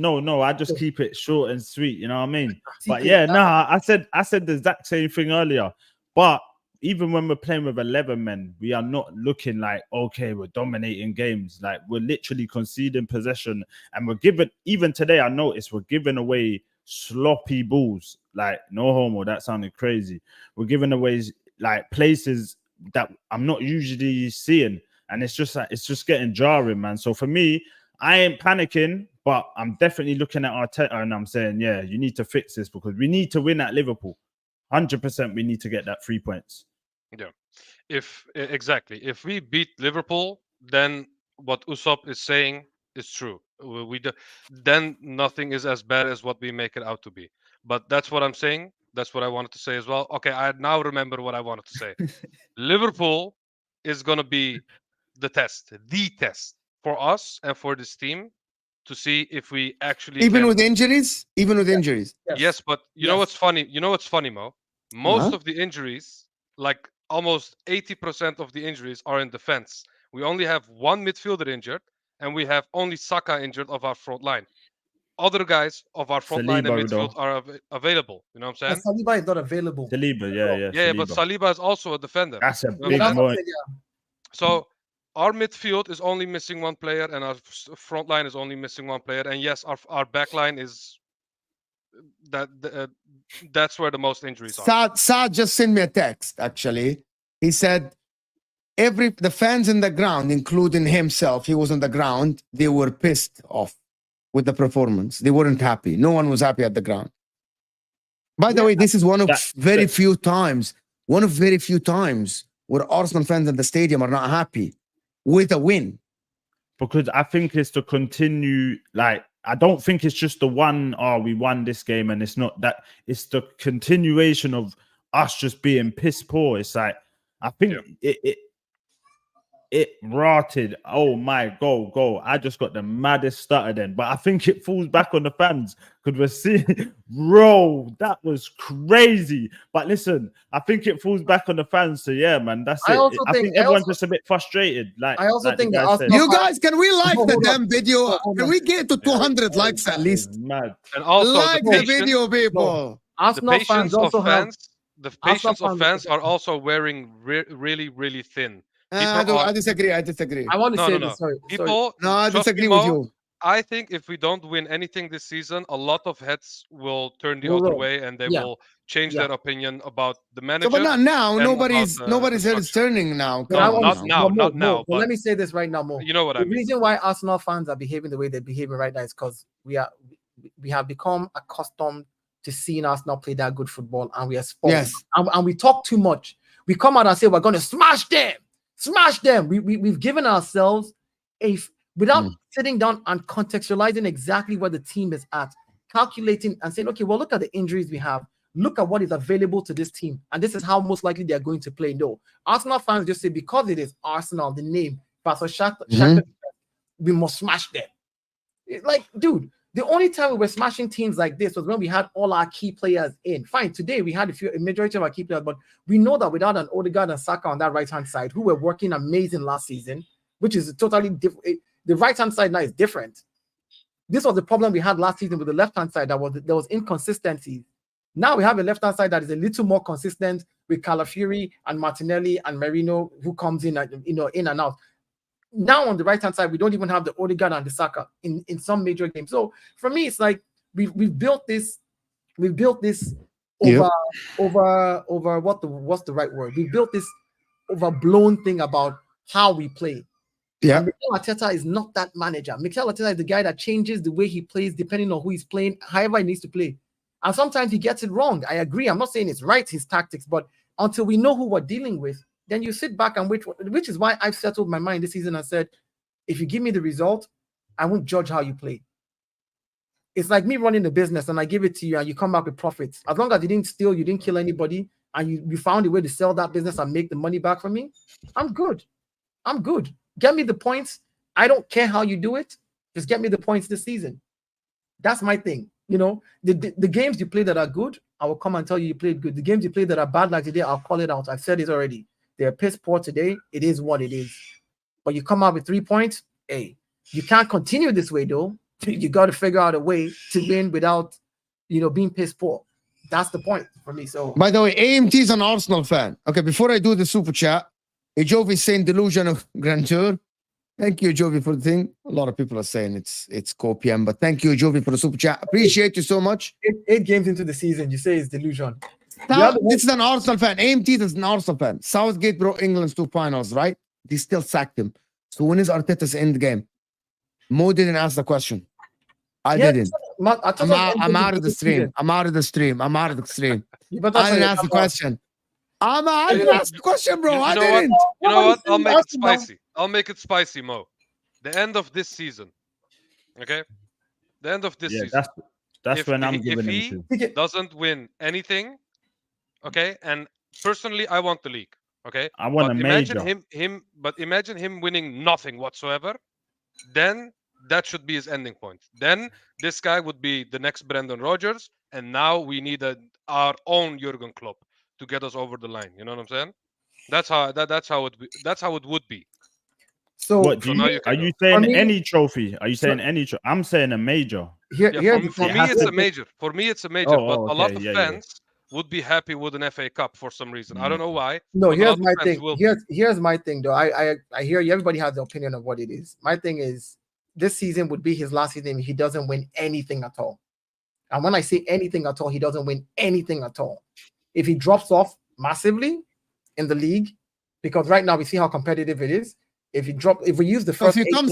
[SPEAKER 4] keep it short and sweet, you know what I mean? But yeah, I said the exact same thing earlier. But even when we're playing with 11 men, we are not looking like, okay, we're dominating games. Like, we're literally conceding possession, and we're giving, even today, I noticed we're giving away sloppy balls. Like, no homo, that sounded crazy. We're giving away like places that I'm not usually seeing. And it's just getting jarring, man. So for me, I ain't panicking, but I'm definitely looking at Arteta and I'm saying, yeah, you need to fix this because we need to win at Liverpool. 100% we need to get that 3 points.
[SPEAKER 3] Yeah. Exactly. If we beat Liverpool, then what Usopp is saying is true. Then nothing is as bad as what we make it out to be. But that's what I'm saying. That's what I wanted to say as well. Okay, I now remember what I wanted to say. Liverpool is going to be the test for us and for this team to see if we actually
[SPEAKER 1] even with injuries.
[SPEAKER 3] Yes, but you know what's funny? Mo? Most of the injuries, like almost 80% of the injuries, are in defense. We only have one midfielder injured, and we have only Saka injured of our front line. Other guys of our front line and midfield are available. You know what I'm saying?
[SPEAKER 2] Saliba is not available.
[SPEAKER 3] Yeah,
[SPEAKER 4] Saliba.
[SPEAKER 3] but Saliba is also a defender.
[SPEAKER 4] That's a big point.
[SPEAKER 3] So our midfield is only missing one player, and our front line is only missing one player. And yes, our back line is that's where the most injuries are.
[SPEAKER 1] Saad just sent me a text. Actually, he said the fans in the ground, including himself, he was on the ground. They were pissed off with the performance. They weren't happy. No one was happy at the ground. By the way, this is one of very few times where Arsenal fans in the stadium are not happy with a win.
[SPEAKER 4] Because I think it's to continue, like, I don't think it's just the one, we won this game, and it's not that. It's the continuation of us just being piss poor. It's like, I think it rotted. Oh my, go. I just got the maddest stutter then. But I think it falls back on the fans because we're seeing, bro, that was crazy. But listen, I think it falls back on the fans. So yeah, man, that's it. I think everyone's just a bit frustrated. Like,
[SPEAKER 2] I also think that
[SPEAKER 1] you guys, can we like the damn video? Can we get to 200 likes at least?
[SPEAKER 4] Mad.
[SPEAKER 3] And also
[SPEAKER 1] like the video, people.
[SPEAKER 2] Arsenal fans also have.
[SPEAKER 3] The patience of fans are also wearing really, really thin.
[SPEAKER 1] I disagree. I
[SPEAKER 2] want to say this. Sorry.
[SPEAKER 1] I disagree with you.
[SPEAKER 3] I think if we don't win anything this season, a lot of heads will turn the other way, and they will change their opinion about the manager.
[SPEAKER 1] So, but not now. Nobody's head is turning now.
[SPEAKER 3] Not now.
[SPEAKER 2] But let me say this right now, Mo.
[SPEAKER 3] You know what I mean.
[SPEAKER 2] The reason why Arsenal fans are behaving the way they're behaving right now is because we have become accustomed to seeing Arsenal play that good football, and we are spoiled.
[SPEAKER 1] Yes.
[SPEAKER 2] And we talk too much. We come out and say we're going to smash them. We've given ourselves without sitting down and contextualizing exactly where the team is at, calculating and saying, okay, well, look at the injuries we have. Look at what is available to this team. And this is how most likely they're going to play. No, Arsenal fans just say, because it is Arsenal, the name, Shakhtar, we must smash them. It's like, dude, The only time we were smashing teams like this was when we had all our key players in. Fine, today we had a majority of our key players, but we know that without an Odegaard and Saka on that right-hand side, who were working amazing last season, which is totally different. The right-hand side now is different. This was the problem we had last season with the left-hand side. There was inconsistency. Now we have a left-hand side that is a little more consistent with Calafiori and Martinelli and Merino, who comes in, in and out. Now on the right-hand side, we don't even have the Odegaard and the Saka in some major games. So for me, it's like we've built this over what's the right word? We built this overblown thing about how we play.
[SPEAKER 1] Yeah.
[SPEAKER 2] And Mikel Arteta is not that manager. Mikel Arteta is the guy that changes the way he plays depending on who he's playing, however he needs to play. And sometimes he gets it wrong. I agree. I'm not saying it's right, his tactics, but until we know who we're dealing with, then you sit back and wait, which is why I've settled my mind this season and said, if you give me the result, I won't judge how you play. It's like me running the business and I give it to you and you come back with profits. As long as you didn't steal, you didn't kill anybody, and you found a way to sell that business and make the money back from me, I'm good. I'm good. Get me the points. I don't care how you do it. Just get me the points this season. That's my thing. The games you play that are good, I will come and tell you played good. The games you play that are bad like today, I'll call it out. I've said it already. They're piss poor today. It is what it is. But you come out with 3 points, hey, you can't continue this way though. You got to figure out a way to win without, being piss poor. That's the point for me. So,
[SPEAKER 1] by the way, AMT is an Arsenal fan. Okay, before I do the super chat, Jovi is saying delusion of grandeur. Thank you, Jovi, for the thing. A lot of people are saying it's co-PM, but thank you, Jovi, for the super chat. Appreciate you so much.
[SPEAKER 2] 8 games into the season, you say it's delusion.
[SPEAKER 1] This is an Arsenal fan. AMT is an Arsenal fan. Southgate brought England's 2 finals, right? They still sacked him. So when is Arteta's end game? Mo didn't ask the question. I didn't. I'm out of the stream. I'm out of the stream. I didn't ask the question. I didn't ask the question, bro. I didn't.
[SPEAKER 3] You know what? I'll make it spicy. I'll make it spicy, Mo. The end of this season. Okay? The end of this season.
[SPEAKER 4] That's when I'm giving
[SPEAKER 3] if
[SPEAKER 4] him
[SPEAKER 3] he doesn't win anything, okay, and personally I want the league. Okay.
[SPEAKER 4] I want a major.
[SPEAKER 3] Imagine him winning nothing whatsoever, then that should be his ending point. Then this guy would be the next Brendan Rodgers, and now we need our own Jurgen Klopp to get us over the line. You know what I'm saying? That's how it would be.
[SPEAKER 2] So,
[SPEAKER 4] what do are you saying any trophy? Are you saying any trophy? I'm saying a major.
[SPEAKER 3] For me, it's a major. For me, it's a major. But a lot of fans would be happy with an FA Cup for some reason. I don't know why.
[SPEAKER 2] No, here's my thing. Here's my thing, though. I hear you. Everybody has the opinion of what it is. My thing is, this season would be his last season if he doesn't win anything at all. And when I say anything at all, he doesn't win anything at all. If he drops off massively in the league, because right now we see how competitive it is. If we use the first,
[SPEAKER 1] if you come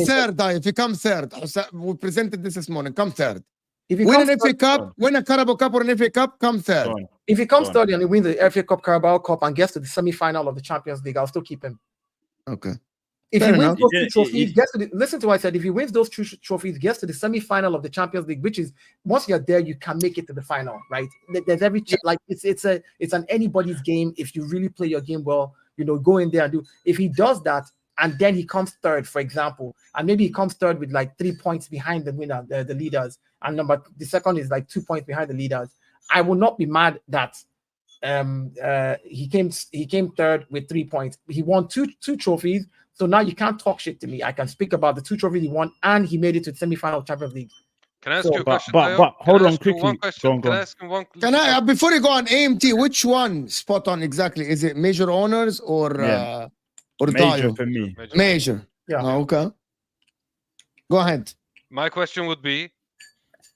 [SPEAKER 1] third, we presented this morning. Come third.
[SPEAKER 2] If you
[SPEAKER 1] win an FA Cup, win a Carabao Cup or an FA Cup, come third.
[SPEAKER 2] If he comes third and he wins the FA Cup, Carabao Cup, and gets to the semi-final of the Champions League, I'll still keep him.
[SPEAKER 1] Okay.
[SPEAKER 2] If he wins those 2 trophies, listen to what I said. If he wins those 2 trophies, gets to the semi-final of the Champions League, which is once you're there, you can make it to the final, right? There's every it's an anybody's game if you really play your game well. Go in there and do. If he does that, and then he comes third, for example, and maybe he comes third with like 3 points behind the winner, the leaders, and the second is like 2 points behind the leaders, I will not be mad that he came third with 3 points. He won two trophies. So now you can't talk shit to me. I can speak about the 2 trophies he won, and he made it to the semi-final Champions League.
[SPEAKER 3] Can I ask you a question?
[SPEAKER 4] But hold on quickly. Go
[SPEAKER 3] Can I ask him one?
[SPEAKER 1] Can I before you go on AMT? Which one spot on exactly? Is it major owners or
[SPEAKER 4] major for me?
[SPEAKER 1] Major.
[SPEAKER 2] Yeah.
[SPEAKER 1] Oh, okay. Go ahead.
[SPEAKER 3] My question would be: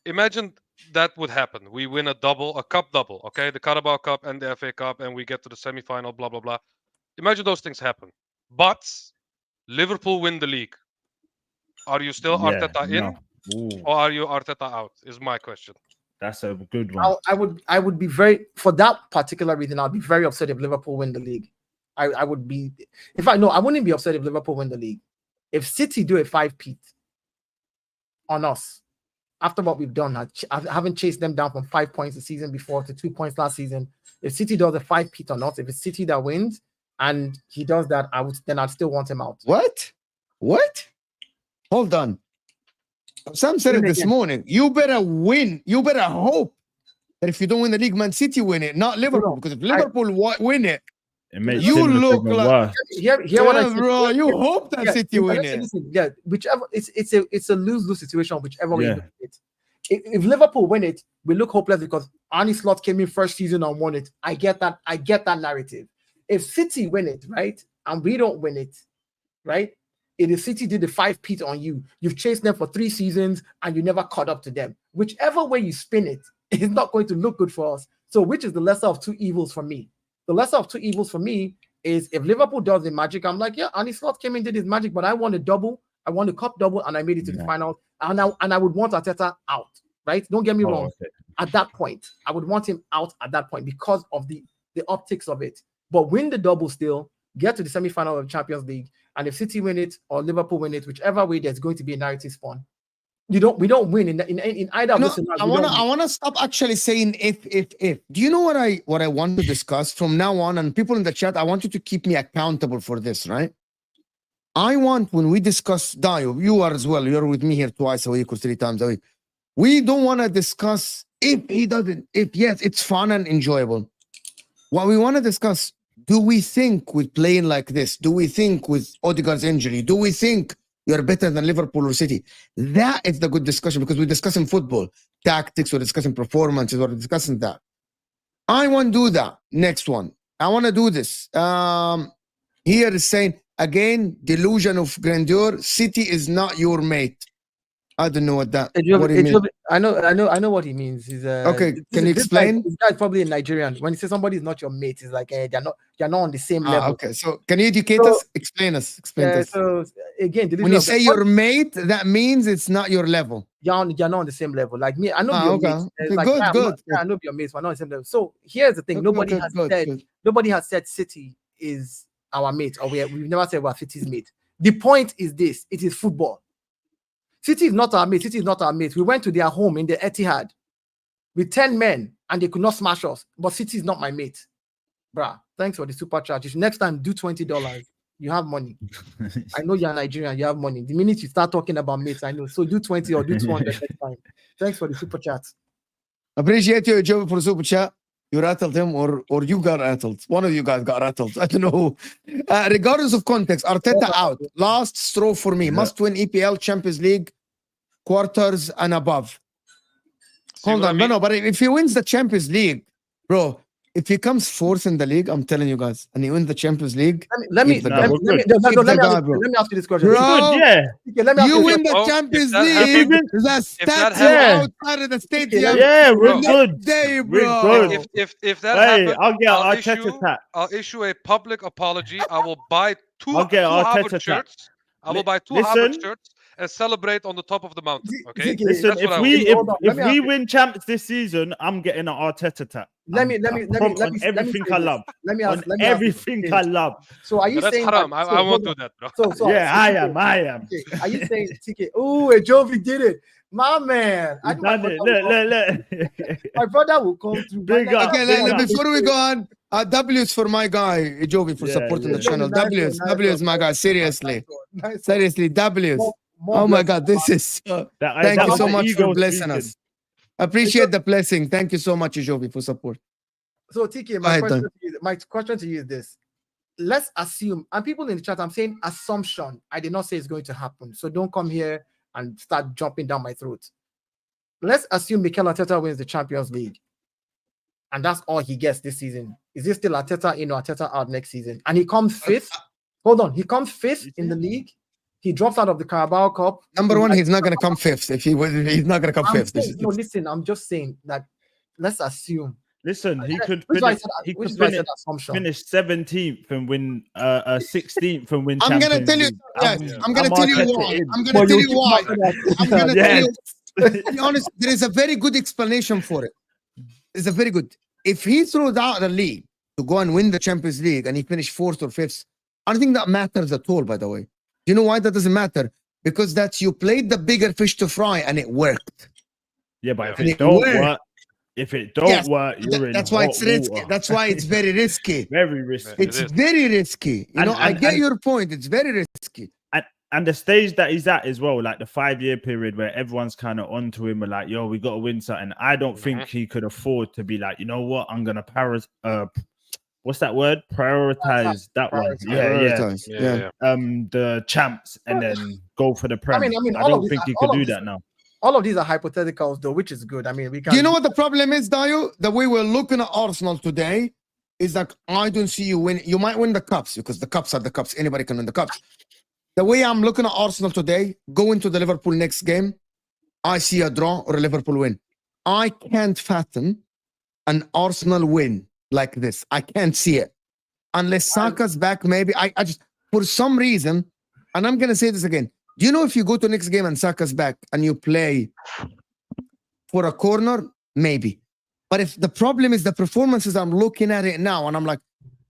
[SPEAKER 3] imagine that would happen. We win a cup double. Okay, the Carabao Cup and the FA Cup, and we get to the semi-final. Blah blah blah. Imagine those things happen, but Liverpool win the league. Are you still Arteta in, or are you Arteta out? Is my question.
[SPEAKER 4] That's a good one.
[SPEAKER 2] I would be very, for that particular reason, I'd be very upset if Liverpool win the league. I would be, in fact, no, I wouldn't be upset if Liverpool win the league. If City do a 5-peat on us after what we've done, I haven't chased them down from 5 points the season before to 2 points last season. If City does a 5-peat on us, if it's City that wins, and he does that, I'd still want him out.
[SPEAKER 1] What? Hold on. Sam said it
[SPEAKER 2] Win
[SPEAKER 1] this
[SPEAKER 2] again.
[SPEAKER 1] morning. You better win. You better hope that if you don't win the league, Man City win it, not Liverpool. Because if Liverpool win it,
[SPEAKER 4] It makes
[SPEAKER 1] You
[SPEAKER 4] Simmons
[SPEAKER 1] look
[SPEAKER 4] even
[SPEAKER 1] like-
[SPEAKER 4] worse.
[SPEAKER 2] Hear what I
[SPEAKER 1] yeah,
[SPEAKER 2] said.
[SPEAKER 1] bro, you hope that
[SPEAKER 2] Yeah,
[SPEAKER 1] City win
[SPEAKER 2] listen,
[SPEAKER 1] it.
[SPEAKER 2] listen, yeah, whichever it's a lose-lose situation, whichever way you
[SPEAKER 4] Yeah.
[SPEAKER 2] look at it. If Liverpool win it, we look hopeless because Arne Slot came in first season and won it. I get that narrative. If City win it, right, and we don't win it, right? If City did the 5-peat on you, you've chased them for 3 seasons and you never caught up to them. Whichever way you spin it, it's not going to look good for us. So, which is the lesser of two evils for me? The lesser of two evils for me is if Liverpool does the magic, I'm like, yeah, Arne Slot came in, did his magic, but I won a double, I won the cup double, and I made it to the final. And I would want Arteta out, right? Don't get me wrong.
[SPEAKER 4] Okay.
[SPEAKER 2] At that point, I would want him out at that point because of the optics of it. But win the double still, get to the semi-final of the Champions League, and if City win it or Liverpool win it, whichever way, there's going to be a narrative spawn. We don't win in either of
[SPEAKER 1] No,
[SPEAKER 2] those scenarios.
[SPEAKER 1] I wanna stop actually saying if. Do you know what I want to discuss from now on? And people in the chat, I want you to keep me accountable for this, right? I want when we discuss Dio, you are as well. You're with me here twice a week or 3 times a week. We don't want to discuss if he doesn't. If yes, it's fun and enjoyable. What we want to discuss: do we think with playing like this? Do we think with Odegaard's injury? Do we think you're better than Liverpool or City? That is the good discussion because we're discussing football, tactics, we're discussing performances, we're discussing that. I want to do that. Next one. I want to do this. Here is saying, again, delusion of grandeur. City is not your mate. I don't know what that. What do you mean?
[SPEAKER 2] I know what he means. He's
[SPEAKER 1] Okay, can you explain?
[SPEAKER 2] This guy's probably a Nigerian. When he says somebody is not your mate, it's like they're not on the same level.
[SPEAKER 1] Okay, so can you educate us? Explain us. Explain this.
[SPEAKER 2] So again,
[SPEAKER 1] When you say your mate, that means it's not your level.
[SPEAKER 2] you're not on the same level. Like me, I know your
[SPEAKER 1] okay.
[SPEAKER 2] mates.
[SPEAKER 1] Okay,
[SPEAKER 2] Like,
[SPEAKER 1] good.
[SPEAKER 2] I know your mates, but not on the same level. So here's the thing: nobody has said City is our mate, or we've never said we're City's mate. The point is this: it is football. City is not our mate. City is not our mate. We went to their home in the Etihad with 10 men and they could not smash us. But City is not my mate. Bruh, thanks for the super charge. Next time, do $20. You have money. I know you're Nigerian. You have money. The minute you start talking about mates, I know. So do 20 or do 200 next time. Thanks for the super chat.
[SPEAKER 1] Appreciate you, Joe, for the super chat. You rattled him or you got rattled. One of you guys got rattled. I don't know. Regardless of context, Arteta out. Last straw for me. Must win EPL, Champions League, quarters and above. Hold on. No, but if he wins the Champions League, bro, if he comes 4th in the league, I'm telling you guys, and he wins the Champions League,
[SPEAKER 2] Let me ask you this question.
[SPEAKER 1] Bro,
[SPEAKER 4] yeah.
[SPEAKER 1] You win the Champions League, the statue outside of the stadium.
[SPEAKER 4] Yeah, we're
[SPEAKER 1] Next
[SPEAKER 4] good.
[SPEAKER 1] day,
[SPEAKER 4] We're
[SPEAKER 1] bro.
[SPEAKER 4] good.
[SPEAKER 3] If that
[SPEAKER 4] Hey,
[SPEAKER 3] happens,
[SPEAKER 4] I'll get Arteta
[SPEAKER 3] I'll issue a public apology. I will buy two
[SPEAKER 4] I'll get Arteta
[SPEAKER 3] Harvard shirts. I will buy two
[SPEAKER 4] Listen.
[SPEAKER 3] Harvard shirts and celebrate on the top of the mountain. Okay.
[SPEAKER 4] Listen,
[SPEAKER 3] That's
[SPEAKER 4] if
[SPEAKER 3] what I
[SPEAKER 4] we
[SPEAKER 3] want.
[SPEAKER 4] if we win champs this season, I'm getting an Arteta tap.
[SPEAKER 2] Let me
[SPEAKER 4] everything I love.
[SPEAKER 2] Let me ask
[SPEAKER 4] Everything I love.
[SPEAKER 2] So are you
[SPEAKER 3] That's
[SPEAKER 2] saying
[SPEAKER 3] haram.
[SPEAKER 2] that,
[SPEAKER 3] I won't do that, bro.
[SPEAKER 4] Yeah, I am.
[SPEAKER 2] Okay. Are you saying TK? Oh, Jovi did it, my man. I
[SPEAKER 4] Done it. Look.
[SPEAKER 2] My brother will come through.
[SPEAKER 4] Big up.
[SPEAKER 1] Okay, before we go on, W's for my guy, Jovi, for supporting the channel.
[SPEAKER 2] Nice
[SPEAKER 1] W's, my guy. Seriously.
[SPEAKER 2] Nice.
[SPEAKER 1] Seriously, W's. Oh my God, this is. Thank you so much for blessing us. Appreciate the blessing. Thank you so much, Jovi, for support.
[SPEAKER 2] So TK, my question to you is this. Let's assume, and people in the chat, I'm saying assumption. I did not say it's going to happen. So don't come here and start jumping down my throat. Let's assume Mikel Arteta wins the Champions League. And that's all he gets this season. Is it still Arteta in or Arteta out next season? And he comes 5th. Hold on. He comes 5th in the league. He drops out of the Carabao Cup.
[SPEAKER 1] Number one, he's not going to come 5th. If he's not going to come 5th.
[SPEAKER 2] No, listen, I'm just saying that let's assume.
[SPEAKER 4] Listen, he could
[SPEAKER 2] finish
[SPEAKER 4] finish 17th and win 16th and win.
[SPEAKER 1] I'm going to tell you. I'm going to tell you why. I'm going to tell you why. I'm going to tell you. To be honest, there is a very good explanation for it. It's a very good. If he throws out the league to go and win the Champions League and he finished 4th or 5th, I don't think that matters at all, by the way. Do you know why that doesn't matter? Because that's you played the bigger fish to fry and it worked.
[SPEAKER 4] Yeah, but if it don't work, you're in.
[SPEAKER 1] That's why it's risky.
[SPEAKER 4] Water.
[SPEAKER 1] That's why it's very risky.
[SPEAKER 4] Very risky.
[SPEAKER 1] It's very risky. You know, I get your point. It's very risky.
[SPEAKER 4] And the stage that he's at as well, like the 5-year period where everyone's kind of onto him, and like, yo, we got to win something. I don't think he could afford to be like, you know what, I'm gonna what's that word? Prioritize that one. Yeah, yeah.
[SPEAKER 1] Prioritize.
[SPEAKER 3] Yeah.
[SPEAKER 4] The champs and then go for the
[SPEAKER 2] I
[SPEAKER 4] Prem.
[SPEAKER 2] mean,
[SPEAKER 4] I
[SPEAKER 2] all of
[SPEAKER 4] don't
[SPEAKER 2] these
[SPEAKER 4] think
[SPEAKER 2] are-
[SPEAKER 4] he
[SPEAKER 2] all
[SPEAKER 4] could
[SPEAKER 2] of
[SPEAKER 4] do
[SPEAKER 2] these-
[SPEAKER 4] that now.
[SPEAKER 2] All of these are hypotheticals, though, which is good. I mean, we can.
[SPEAKER 1] Do you know what the problem is, Dio? The way we're looking at Arsenal today is that I don't see you win. You might win the cups because the cups are the cups. Anybody can win the cups. The way I'm looking at Arsenal today, going to the Liverpool next game, I see a draw or a Liverpool win. I can't fathom an Arsenal win like this. I can't see it. Unless Saka's back, maybe. I just, for some reason, and I'm going to say this again. Do you know if you go to next game and Saka's back and you play for a corner, maybe. But if the problem is the performances, I'm looking at it now and I'm like,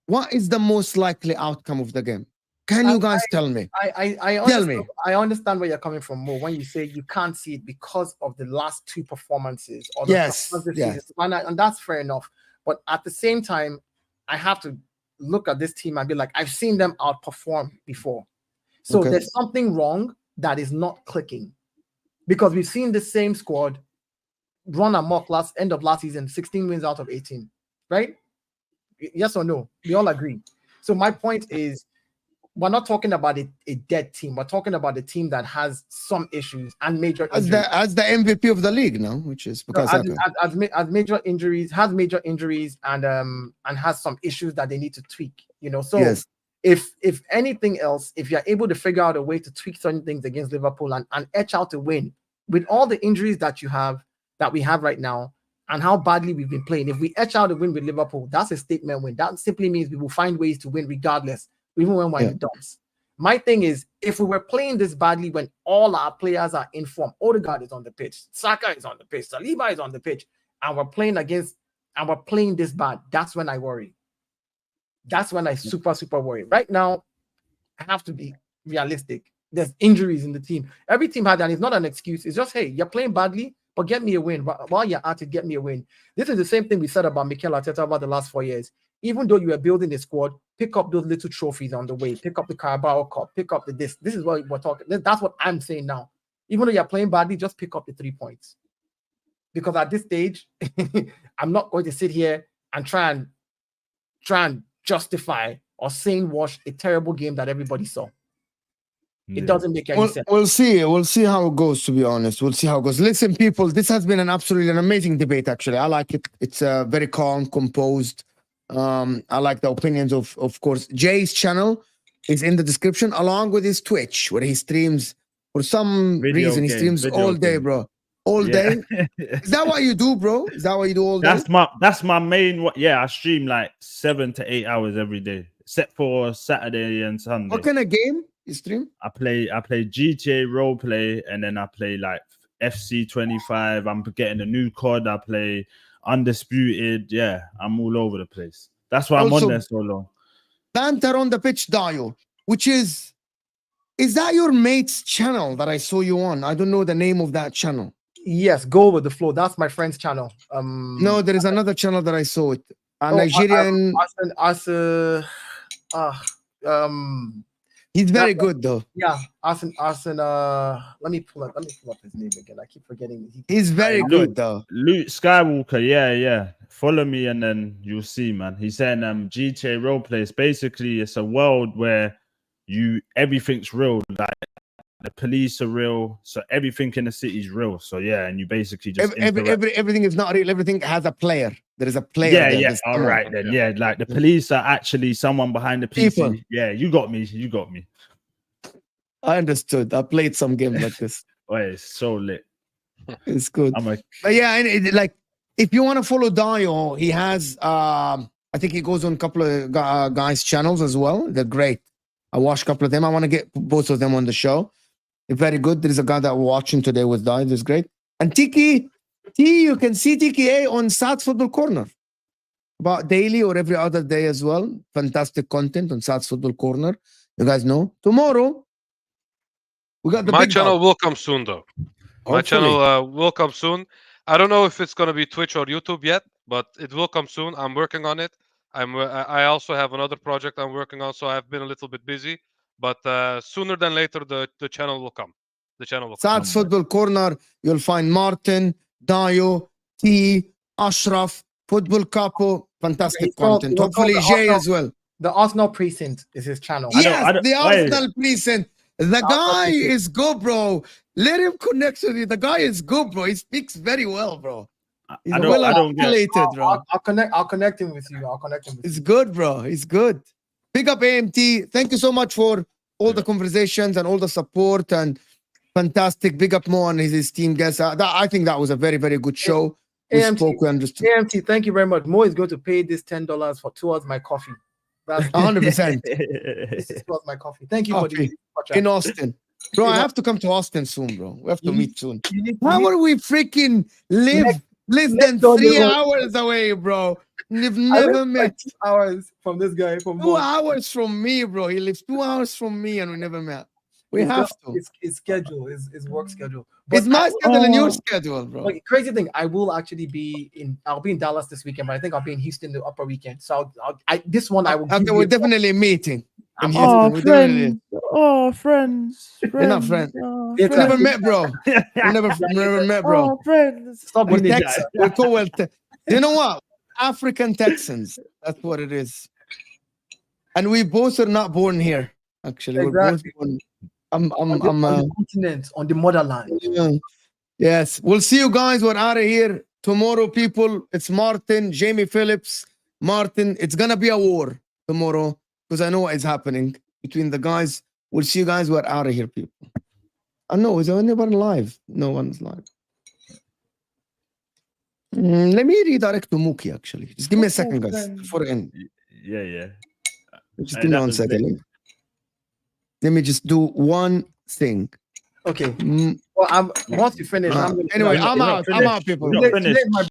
[SPEAKER 1] what is the most likely outcome of the game? Can you guys tell me?
[SPEAKER 2] I
[SPEAKER 1] Tell
[SPEAKER 2] understand,
[SPEAKER 1] me.
[SPEAKER 2] I understand where you're coming from, Mo, when you say you can't see it because of the last two performances or the
[SPEAKER 1] Yes,
[SPEAKER 2] performances
[SPEAKER 1] yes.
[SPEAKER 2] season. And that's fair enough. But at the same time, I have to look at this team and be like, I've seen them outperform before. So
[SPEAKER 1] Okay.
[SPEAKER 2] there's something wrong that is not clicking, because we've seen the same squad run amok end of last season, 16 wins out of 18, right? Yes or no? We all agree. So my point is, we're not talking about a dead team. We're talking about a team that has some issues and major injuries.
[SPEAKER 1] As the MVP of the league now, which is
[SPEAKER 2] No,
[SPEAKER 1] because Saka.
[SPEAKER 2] as major injuries, has major injuries and has some issues that they need to tweak. So
[SPEAKER 1] Yes.
[SPEAKER 2] if anything else, if you're able to figure out a way to tweak certain things against Liverpool and etch out a win with all the injuries that we have right now and how badly we've been playing, if we etch out a win with Liverpool, that's a statement win. That simply means we will find ways to win regardless, even when we're in the dumps. My thing is, if we were playing this badly when all our players are in form, Odegaard is on the pitch, Saka is on the pitch, Saliba is on the pitch, and we're playing this bad, that's when I worry. That's when I super worry. Right now, I have to be realistic. There's injuries in the team. Every team had that. It's not an excuse. It's just, hey, you're playing badly, but get me a win. While you're at it, get me a win. This is the same thing we said about Mikel Arteta over the last 4 years. Even though you were building a squad, pick up those little trophies on the way. Pick up the Carabao Cup. Pick up the this. This is what we're talking. That's what I'm saying now. Even though you're playing badly, just pick up the 3 points. Because at this stage, I'm not going to sit here and try and justify or saying wash a terrible game that everybody saw. It doesn't make any sense.
[SPEAKER 1] We'll see. We'll see how it goes, to be honest. We'll see how it goes. Listen, people, this has been an amazing debate, actually. I like it. It's very calm, composed. I like the opinions of course. Jay's channel is in the description, along with his Twitch, where he streams for some reason. He streams all day, bro. All day. Is that what you do, bro? Is that what you do all day?
[SPEAKER 4] That's my main. I stream like 7 to 8 hours every day, except for Saturday and Sunday.
[SPEAKER 1] What kind of game you stream?
[SPEAKER 4] I play GTA roleplay, and then I play like FC 25. I'm getting a new COD. I play Undisputed. Yeah, I'm all over the place. That's why I'm on there so long.
[SPEAKER 1] Banter on the Pitch, Dio, which is that your mate's channel that I saw you on? I don't know the name of that channel.
[SPEAKER 2] Yes, go with the flow. That's my friend's channel.
[SPEAKER 1] No, there is another channel that I saw it. A Nigerian. He's very good though.
[SPEAKER 2] Yeah, Arsen. Let me pull up his name again. I keep forgetting.
[SPEAKER 1] He's very good though.
[SPEAKER 4] Luke Skywalker. Yeah. Follow me and then you'll see, man. He's saying GTA roleplay is basically, it's a world where everything's real. Like the police are real, so everything in the city is real. So yeah, and you basically just
[SPEAKER 1] everything is not real. Everything has a player. There is a player.
[SPEAKER 4] Yeah. All right then. Yeah, like the police are actually someone behind the PC.
[SPEAKER 1] People.
[SPEAKER 4] Yeah, you got me.
[SPEAKER 1] I understood. I played some games like this.
[SPEAKER 4] Oh, it's so lit.
[SPEAKER 1] It's good.
[SPEAKER 4] But
[SPEAKER 1] yeah, like if you want to follow Dio, he has. I think he goes on a couple of guys' channels as well. They're great. I watched a couple of them. I want to get both of them on the show. They're very good. There is a guy that we're watching today with Dio. That's great. And Tiki, you can see TKA on Sats Football Corner. About daily or every other day as well. Fantastic content on Sats Football Corner. You guys know. Tomorrow, we got the
[SPEAKER 3] My
[SPEAKER 1] big
[SPEAKER 3] channel
[SPEAKER 1] dog.
[SPEAKER 3] will come soon, though.
[SPEAKER 1] Hopefully.
[SPEAKER 3] My channel will come soon. I don't know if it's going to be Twitch or YouTube yet, but it will come soon. I'm working on it. I also have another project I'm working on, so I've been a little bit busy. But sooner than later, the channel will come. The channel will come.
[SPEAKER 1] Saad's Football Corner, you'll find Martin, Dayo, T, Ashraf, Football Capo, fantastic
[SPEAKER 2] He's called-
[SPEAKER 1] content.
[SPEAKER 2] he was called
[SPEAKER 1] Hopefully
[SPEAKER 2] the
[SPEAKER 1] Jay
[SPEAKER 2] Arsenal-
[SPEAKER 1] as well.
[SPEAKER 2] The Arsenal Precinct is his channel.
[SPEAKER 1] Yes,
[SPEAKER 4] I don't-
[SPEAKER 1] the
[SPEAKER 4] wait.
[SPEAKER 1] Arsenal Precinct. The guy is good, bro. Let him connect with you. The guy is good, bro. He speaks very well, bro. He's
[SPEAKER 4] I
[SPEAKER 1] well
[SPEAKER 4] don't get.
[SPEAKER 1] articulated, bro.
[SPEAKER 2] I'll connect him with you. I'll connect him with
[SPEAKER 1] It's
[SPEAKER 2] you.
[SPEAKER 1] good, bro. He's good. Big up AMT. Thank you so much for all the
[SPEAKER 4] Yeah.
[SPEAKER 1] conversations and all the support and fantastic. Big up Mo and his team guests. I think that was a very, very good show. We
[SPEAKER 2] AMT.
[SPEAKER 1] spoke, we understood.
[SPEAKER 2] AMT, thank you very much. Mo is going to pay this $10 towards my coffee. That's
[SPEAKER 1] 100%
[SPEAKER 2] this is towards my coffee. Thank you for
[SPEAKER 1] Coffee.
[SPEAKER 2] the
[SPEAKER 1] in Austin. Bro, I
[SPEAKER 2] You know-
[SPEAKER 1] have to come to Austin soon, bro. We have to
[SPEAKER 2] You
[SPEAKER 1] meet soon.
[SPEAKER 2] You need-
[SPEAKER 1] How
[SPEAKER 2] you
[SPEAKER 1] are we freaking live
[SPEAKER 2] Next-
[SPEAKER 1] less
[SPEAKER 2] next
[SPEAKER 1] than
[SPEAKER 2] door
[SPEAKER 1] 3
[SPEAKER 2] neighbor.
[SPEAKER 1] hours away, bro? We've
[SPEAKER 2] need- I
[SPEAKER 1] never
[SPEAKER 2] live
[SPEAKER 1] met.
[SPEAKER 2] like 2 hours from this guy. From
[SPEAKER 1] 2
[SPEAKER 2] Mo.
[SPEAKER 1] hours from me, bro. He lives 2 hours from me and we never met. We
[SPEAKER 2] It's
[SPEAKER 1] have
[SPEAKER 2] just-
[SPEAKER 1] to.
[SPEAKER 2] His schedule, his work schedule.
[SPEAKER 1] It's
[SPEAKER 2] But
[SPEAKER 1] my
[SPEAKER 2] I-
[SPEAKER 1] schedule and your schedule, bro.
[SPEAKER 2] Like, crazy thing, I will actually be in. I'll be in Dallas this weekend, but I think I'll be in Houston the upper weekend. So this one I will.
[SPEAKER 1] Okay,
[SPEAKER 2] give
[SPEAKER 1] we're
[SPEAKER 2] you a-
[SPEAKER 1] definitely meeting. In
[SPEAKER 2] I'm-
[SPEAKER 1] Houston.
[SPEAKER 4] Oh,
[SPEAKER 1] We're definitely-
[SPEAKER 4] friends.
[SPEAKER 1] We're not friends.
[SPEAKER 4] Oh,
[SPEAKER 2] It's
[SPEAKER 1] We never met, bro. We never met, bro.
[SPEAKER 4] friends.
[SPEAKER 2] Stop
[SPEAKER 1] We're
[SPEAKER 2] being a
[SPEAKER 1] Texans. We're cool. You know what? African Texans. That's what it is. And we both are not born here. Actually, we're both
[SPEAKER 2] Exactly.
[SPEAKER 1] born.
[SPEAKER 2] on the continent, on the motherland.
[SPEAKER 1] Yes. We'll see you guys. We're out of here tomorrow, people. It's Martin, Jamie Phillips, Martin. It's gonna be a war tomorrow because I know what is happening between the guys. We'll see you guys. We're out of here, people. I know. Is anyone live? No one's live. Let me redirect to Mookie, actually. Just give me a second, guys. Before I end.
[SPEAKER 4] Yeah.
[SPEAKER 1] Just
[SPEAKER 4] Hey,
[SPEAKER 1] give me
[SPEAKER 4] that
[SPEAKER 1] 1
[SPEAKER 4] was
[SPEAKER 1] second. Let me just do one thing.
[SPEAKER 2] Okay.
[SPEAKER 1] Mm,
[SPEAKER 2] Well, once you finish, I'm gonna.
[SPEAKER 1] Anyway,
[SPEAKER 4] not-
[SPEAKER 1] I'm
[SPEAKER 4] we're not
[SPEAKER 1] out. I'm
[SPEAKER 4] finished.
[SPEAKER 1] out, people.
[SPEAKER 4] We're not
[SPEAKER 2] Today-
[SPEAKER 4] finished.
[SPEAKER 2] today's my